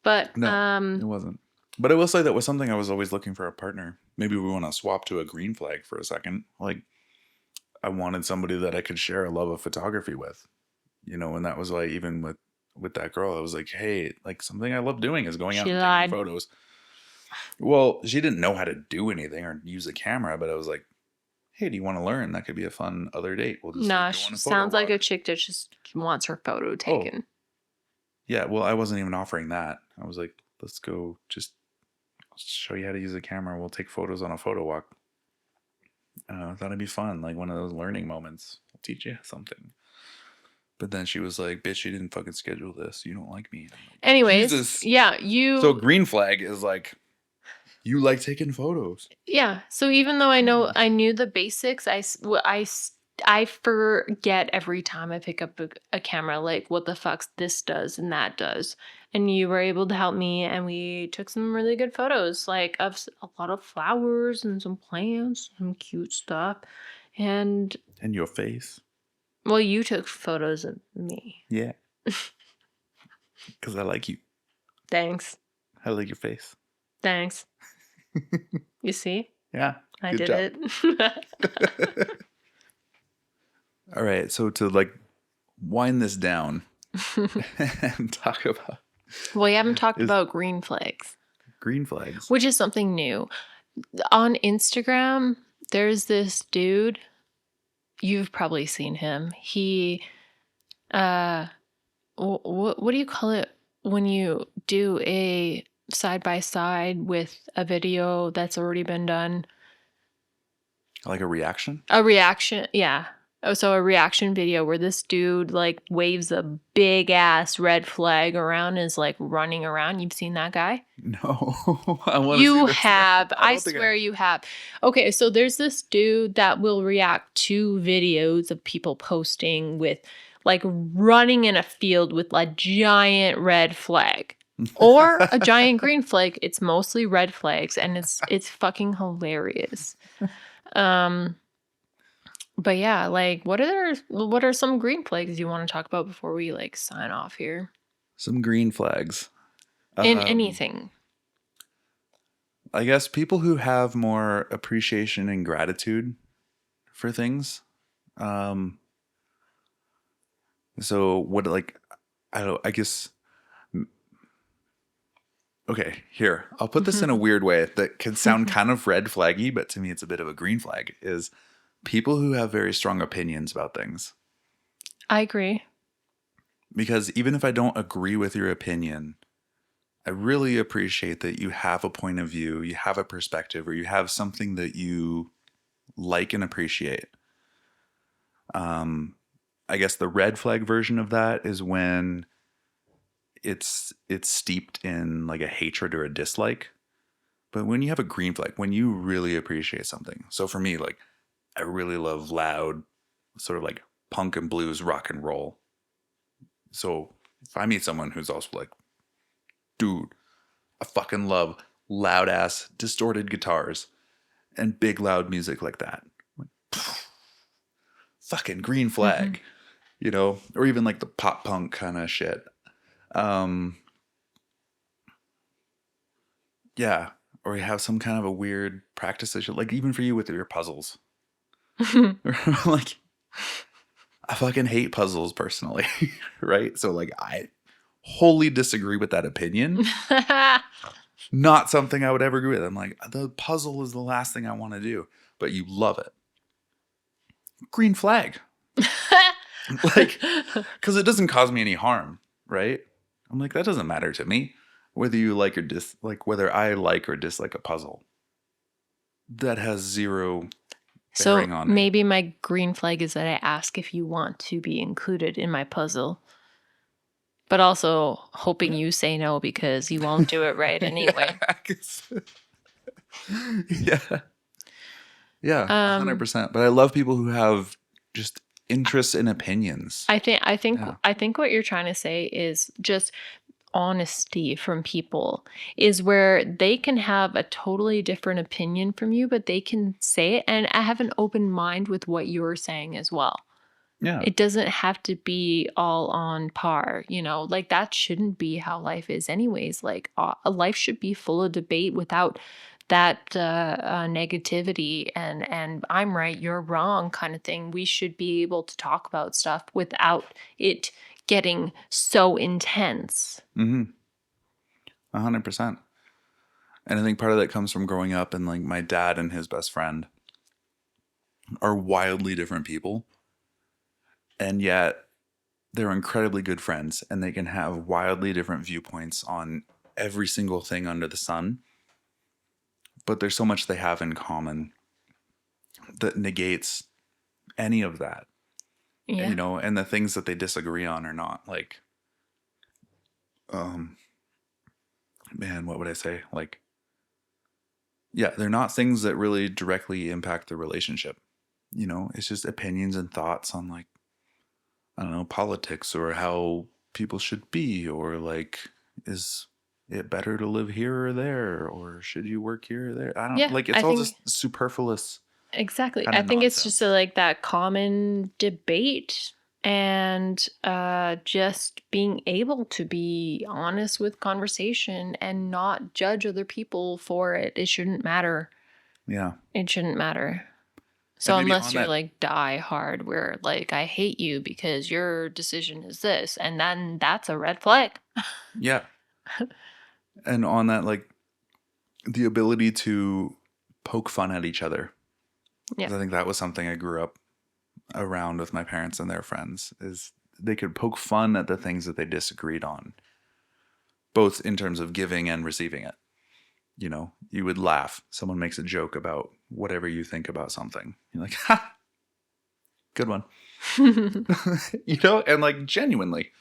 But no, it wasn't. But I will say that was something I was always looking for a partner. Maybe we want to swap to a green flag for a second. Like, I wanted somebody that I could share a love of photography with. You know, and that was why even with that girl, I was like, hey, like, something I love doing is going out and taking photos. Well, she didn't know how to do anything or use a camera, but I was like, hey, do you want to learn? That could be a fun other date. We'll just nah, like, she sounds like a chick that just wants her photo taken. Oh. Yeah, well, I wasn't even offering that. I was like, let's go, just I'll show you how to use a camera. We'll take photos on a photo walk. I thought it'd be fun, like one of those learning moments. I'll teach you something. But then she was like, bitch, you didn't fucking schedule this. You don't like me. Like, anyways, Jesus. Yeah, you... So green flag is like, you like taking photos. Yeah, so even though I knew the basics, I forget every time I pick up a camera, like what the fuck this does and that does. And you were able to help me, and we took some really good photos, like of a lot of flowers and some plants, some cute stuff. And your face. Well, you took photos of me. Yeah. Because I like you. Thanks. I like your face. Thanks. You see? Yeah. I Good did job. it. All right. So to like wind this down and talk about Well, we haven't talked is about green flags, green flags. which is something new. On Instagram, there's this dude. You've probably seen him. He, what do you call it when you do a side by side with a video that's already been done? Like a reaction? A reaction, yeah. Oh, so a reaction video where this dude like waves a big ass red flag around and is like running around. You've seen that guy? No. I want to see You this. have. I I don't think I swear you have. Okay, so there's this dude that will react to videos of people posting with like running in a field with a giant red flag or a giant green flag. It's mostly red flags and it's fucking hilarious. But yeah, like what are some green flags you want to talk about before we like sign off here? Some green flags. In anything. I guess people who have more appreciation and gratitude for things. So what like I don't I guess okay, here. I'll put this in a weird way that can sound kind of red flaggy, but to me it's a bit of a green flag is people who have very strong opinions about things. I agree. Because even if I don't agree with your opinion, I really appreciate that you have a point of view, you have a perspective, or you have something that you like and appreciate. I guess the red flag version of that is when it's steeped in like a hatred or a dislike. But when you have a green flag, when you really appreciate something. So for me, like I really love loud, sort of like punk and blues, rock and roll. So if I meet someone who's also like, dude, I fucking love loud ass distorted guitars and big loud music like that. Like, fucking green flag, you know, or even like the pop punk kind of shit. Yeah, or you have some kind of a weird practice that like even for you with your puzzles. Like I fucking hate puzzles personally, right? So like I wholly disagree with that opinion. Not something I would ever agree with. I'm like, the puzzle is the last thing I want to do, but you love it. Green flag. Like, because it doesn't cause me any harm, right? I'm like, that doesn't matter to me. Whether you like or dislike, whether I like or dislike a puzzle, that has zero bearing on me. Maybe my green flag is that I ask if you want to be included in my puzzle. But also hoping you say no because you won't do it right anyway. Yeah. Yeah, 100%. But I love people who have just interests and opinions. I think what you're trying to say is just honesty from people is where they can have a totally different opinion from you, but they can say it and have an open mind with what you're saying as well. Yeah. It doesn't have to be all on par, you know, like that shouldn't be how life is anyways. Like a life should be full of debate without that negativity and I'm right, you're wrong kind of thing. We should be able to talk about stuff without it getting so intense. 100%. And I think part of that comes from growing up and like my dad and his best friend are wildly different people. And yet they're incredibly good friends and they can have wildly different viewpoints on every single thing under the sun. But there's so much they have in common that negates any of that. Yeah. You know, and the things that they disagree on are not like, man, what would I say? Like, yeah, they're not things that really directly impact the relationship. You know, it's just opinions and thoughts on like, I don't know, politics or how people should be, or like, is it better to live here or there, or should you work here or there? I don't like. It's all just superfluous. Exactly. I think nonsense. It's just like that common debate and just being able to be honest with conversation and not judge other people for it. It shouldn't matter. Yeah. It shouldn't matter. So And maybe unless on you're that, like die hard, where like I hate you because your decision is this, and then that's a red flag. yeah. And on that, like the ability to poke fun at each other. 'Cause Yeah. I think that was something I grew up around with my parents and their friends, is they could poke fun at the things that they disagreed on, both in terms of giving and receiving it. You know, you would laugh. Someone makes a joke about whatever you think about something. You're like, ha, good one. You know, and like genuinely,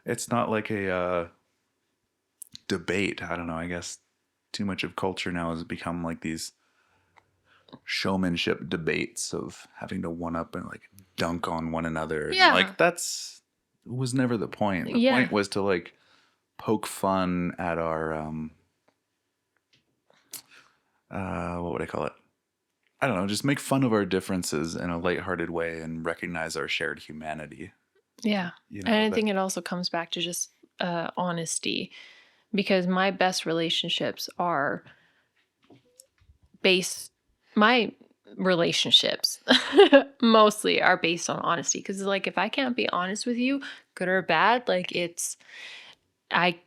it's not like a debate. I don't know. I guess too much of culture now has become like these showmanship debates of having to one up and like dunk on one another. And I'm Yeah. like, that's was never the point. The Yeah. point was to like poke fun at our what would I call it? I don't know, just make fun of our differences in a lighthearted way and recognize our shared humanity. Yeah. You And know, I that think it also comes back to just honesty, because my best relationships are based, my relationships mostly are based on honesty. Because, like, if I can't be honest with you, good or bad, like, I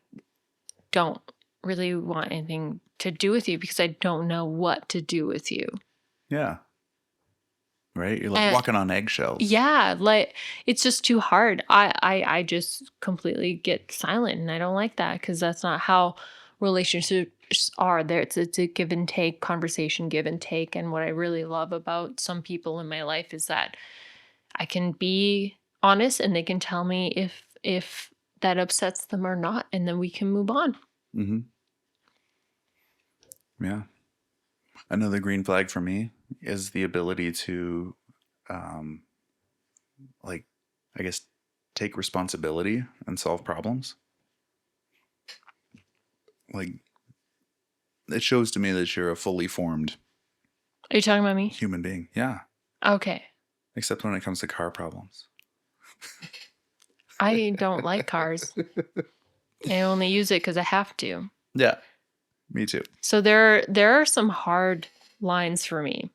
don't really want anything to do with you because I don't know what to do with you. yeah. Right? You're like And walking on eggshells. yeah, like it's just too hard. I just completely get silent, and I don't like that because that's not how relationships are. There, it's a give and take conversation, give and take. And what I really love about some people in my life is that I can be honest, and they can tell me if that upsets them or not, and then we can move on. Mm-hmm. Yeah. Another green flag for me is the ability to, um, like, I guess, take responsibility and solve problems. Like, it shows to me that you're a fully formed Are you talking about me? human being. Yeah. Okay. Except when it comes to car problems. I don't like cars. I only use it because I have to. Yeah. Me too. So there are some hard lines for me.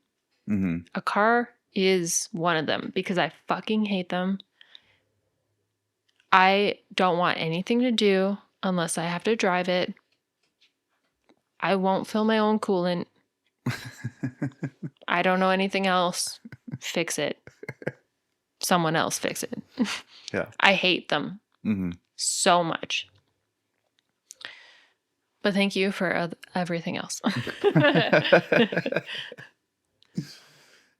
Mm-hmm. A car is one of them because I fucking hate them. I don't want anything to do unless I have to drive it. I won't fill my own coolant. I don't know anything else. Fix it. Someone else fix it. Yeah. I hate them Mm-hmm. so much. But thank you for everything else.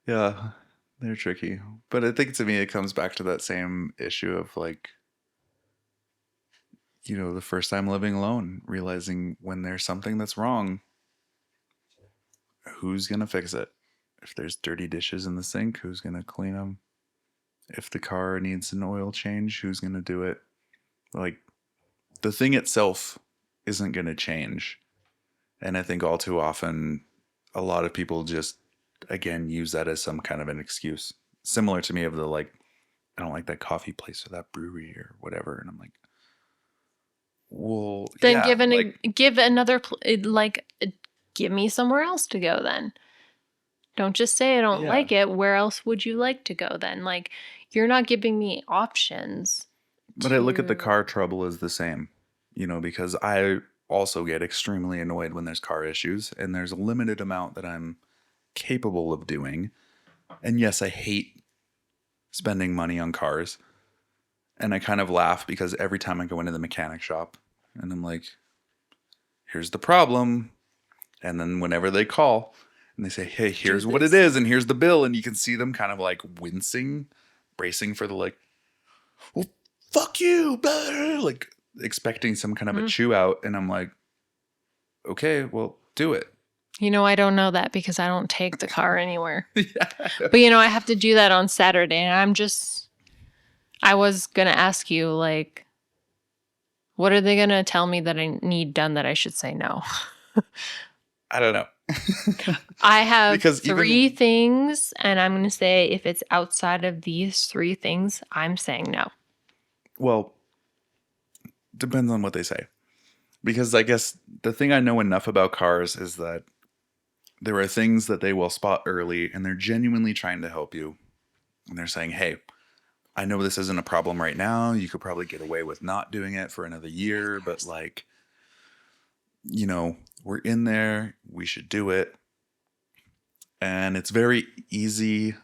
Yeah. They're tricky. But I think to me, it comes back to that same issue of like, you know, the first time living alone, realizing when there's something that's wrong, who's going to fix it? If there's dirty dishes in the sink, who's going to clean them? If the car needs an oil change, who's going to do it? Like, the thing itself isn't going to change. And I think all too often, a lot of people just, again, use that as some kind of an excuse. Similar to me of the like, I don't like that coffee place or that brewery or whatever. And I'm like, well, Then yeah, give another give me somewhere else to go then. Don't just say I don't yeah. like it. Where else would you like to go then? Like, you're not giving me options. But I look at the car trouble as the same, you know, because I also get extremely annoyed when there's car issues, and there's a limited amount that I'm capable of doing. And yes, I hate spending money on cars. And I kind of laugh because every time I go into the mechanic shop and I'm like, here's the problem. And then whenever they call and they say, hey, here's what it is, and here's the bill, and you can see them kind of like wincing, bracing for the like, well, fuck you, blah, blah, blah, like expecting some kind of a chew out. And I'm like, okay, well, do it. You know, I don't know that because I don't take the car anywhere. Yeah. But, you know, I have to do that on Saturday. And I was going to ask you, like, what are they going to tell me that I need done that I should say no? I don't know. I have Because three things, and I'm going to say if it's outside of these three things, I'm saying no. Well, depends on what they say. Because I guess the thing I know enough about cars is that there are things that they will spot early and they're genuinely trying to help you. And they're saying, hey, I know this isn't a problem right now. You could probably get away with not doing it for another year, but like, we're in there. We should do it. And it's very easy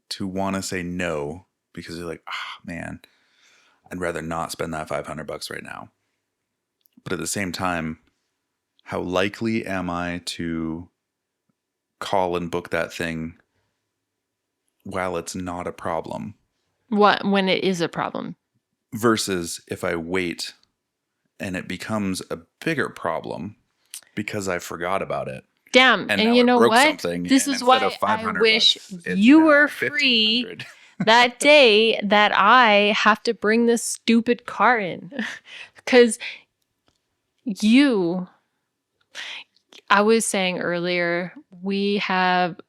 to want to say no because you're like, man, I'd rather not spend that $500 right now. But at the same time, how likely am I to call and book that thing while it's not a problem? What, when it is a problem? Versus if I wait and it becomes a bigger problem because I forgot about it. Damn. And you know what? This is why I wish you were free that day that I have to bring this stupid car in. Because I was saying earlier, we have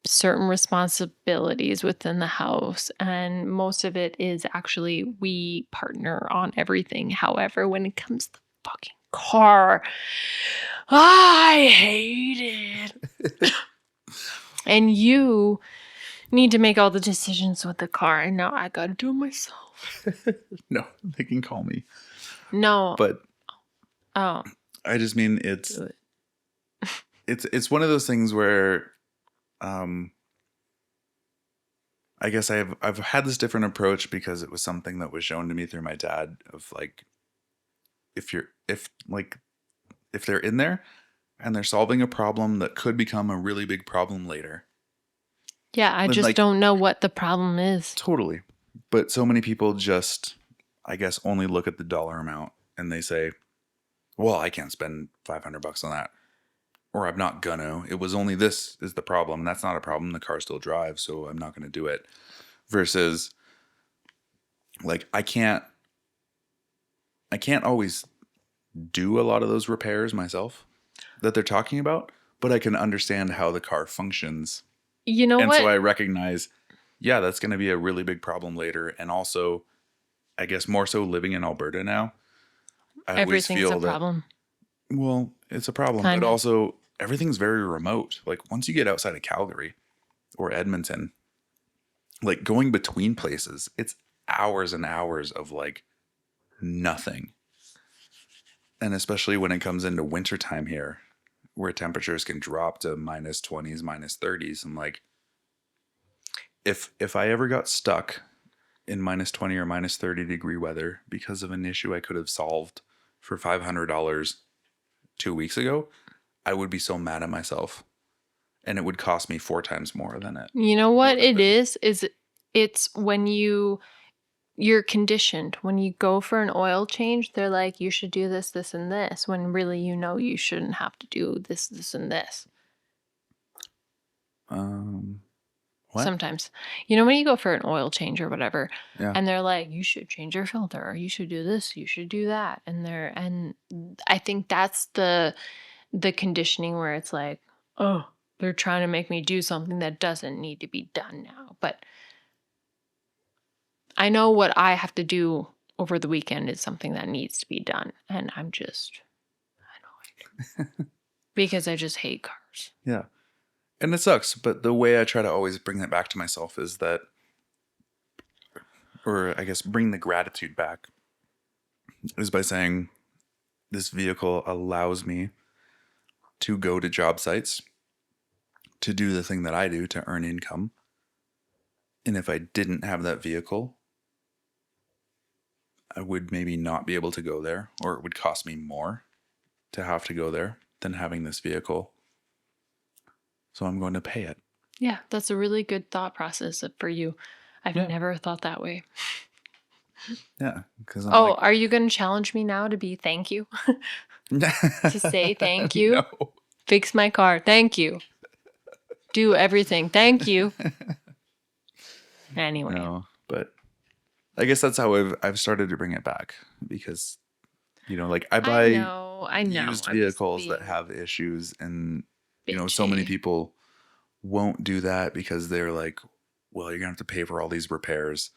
certain responsibilities within the house, and most of it is actually we partner on everything. However, when it comes to the fucking car, I hate it. And you need to make all the decisions with the car, and now I gotta do it myself. No, they can call me. No. But I just mean it's one of those things where I guess I've had this different approach because it was something that was shown to me through my dad of like if they're in there and they're solving a problem that could become a really big problem later. Yeah, I just don't know what the problem is. Totally. But so many people just, I guess, only look at the dollar amount and they say, well, I can't spend $500 on that. Or I'm not gonna. It was only this is the problem. That's not a problem. The car still drives, so I'm not gonna do it. Versus, like, I can't always do a lot of those repairs myself that they're talking about, but I can understand how the car functions. You know and what? So I recognize, yeah, that's going to be a really big problem later. And also, I guess more so living in Alberta now, I always feel a problem. Well, it's a problem, but also everything's very remote. Like once you get outside of Calgary or Edmonton, like going between places, it's hours and hours of like nothing. And especially when it comes into wintertime here, where temperatures can drop to minus 20s, minus 30s. I'm like, if I ever got stuck in minus 20 or minus 30 degree weather because of an issue I could have solved for $500 2 weeks ago, I would be so mad at myself. And it would cost me 4 times more than it. You know what it is it's when you're conditioned. When you go for an oil change, they're like, you should do this, this, and this, when really you shouldn't have to do this, this, and this. What? Sometimes. When you go for an oil change or whatever, and they're like, you should change your filter, or you should do this, you should do that. And I think that's the conditioning where it's like, oh, they're trying to make me do something that doesn't need to be done now. But I know what I have to do over the weekend is something that needs to be done. And I'm just annoyed because I just hate cars. Yeah. And it sucks. But the way I try to always bring that back to myself is that, or I guess bring the gratitude back, is by saying this vehicle allows me to go to job sites, to do the thing that I do, to earn income. And if I didn't have that vehicle, I would maybe not be able to go there, or it would cost me more to have to go there than having this vehicle. So I'm going to pay it. Yeah, that's a really good thought process for you. I've never thought that way. Yeah. Because are you going to challenge me now to be thank you? To say thank you? No. Fix my car. Thank you. Do everything. Thank you. Anyway. No, but I guess that's how I've started to bring it back because, like I buy I know. used I'm just vehicles that being have issues, and so many bitchy. people won't do that because they're like, well, you're gonna have to pay for all these repairs.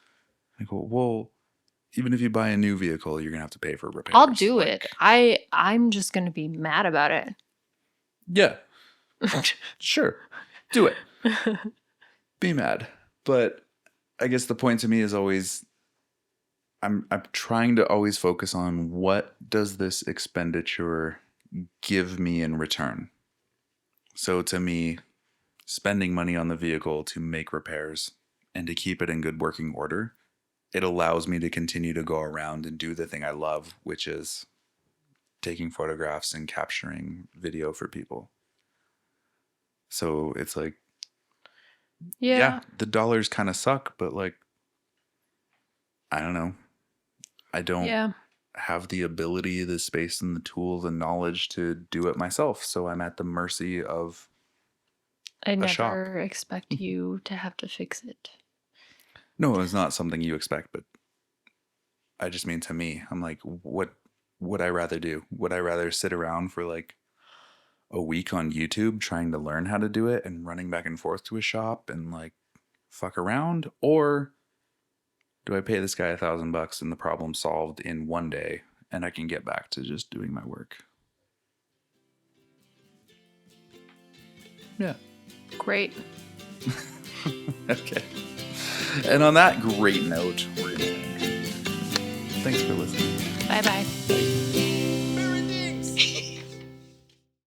I go, well, even if you buy a new vehicle, you're gonna have to pay for repairs. I'll do Like, it. I'm just gonna be mad about it. yeah, sure, do it. Be mad. But I guess the point to me is always, I'm trying to always focus on what does this expenditure give me in return. So to me, spending money on the vehicle to make repairs and to keep it in good working order, it allows me to continue to go around and do the thing I love, which is taking photographs and capturing video for people. So it's like, yeah, the dollars kind of suck, but like, I don't know. I don't have the ability, the space, and the tools and knowledge to do it myself. So I'm at the mercy of I a shop. never expect you to have to fix it. No, it's not something you expect, but I just mean to me, I'm like, what would I rather do? Would I rather sit around for like a week on YouTube trying to learn how to do it and running back and forth to a shop and like fuck around? Or do I pay this guy $1,000 and the problem solved in one day and I can get back to just doing my work? Yeah. Great. Okay. And on that great note, we're going to end. Thanks for listening. Bye-bye.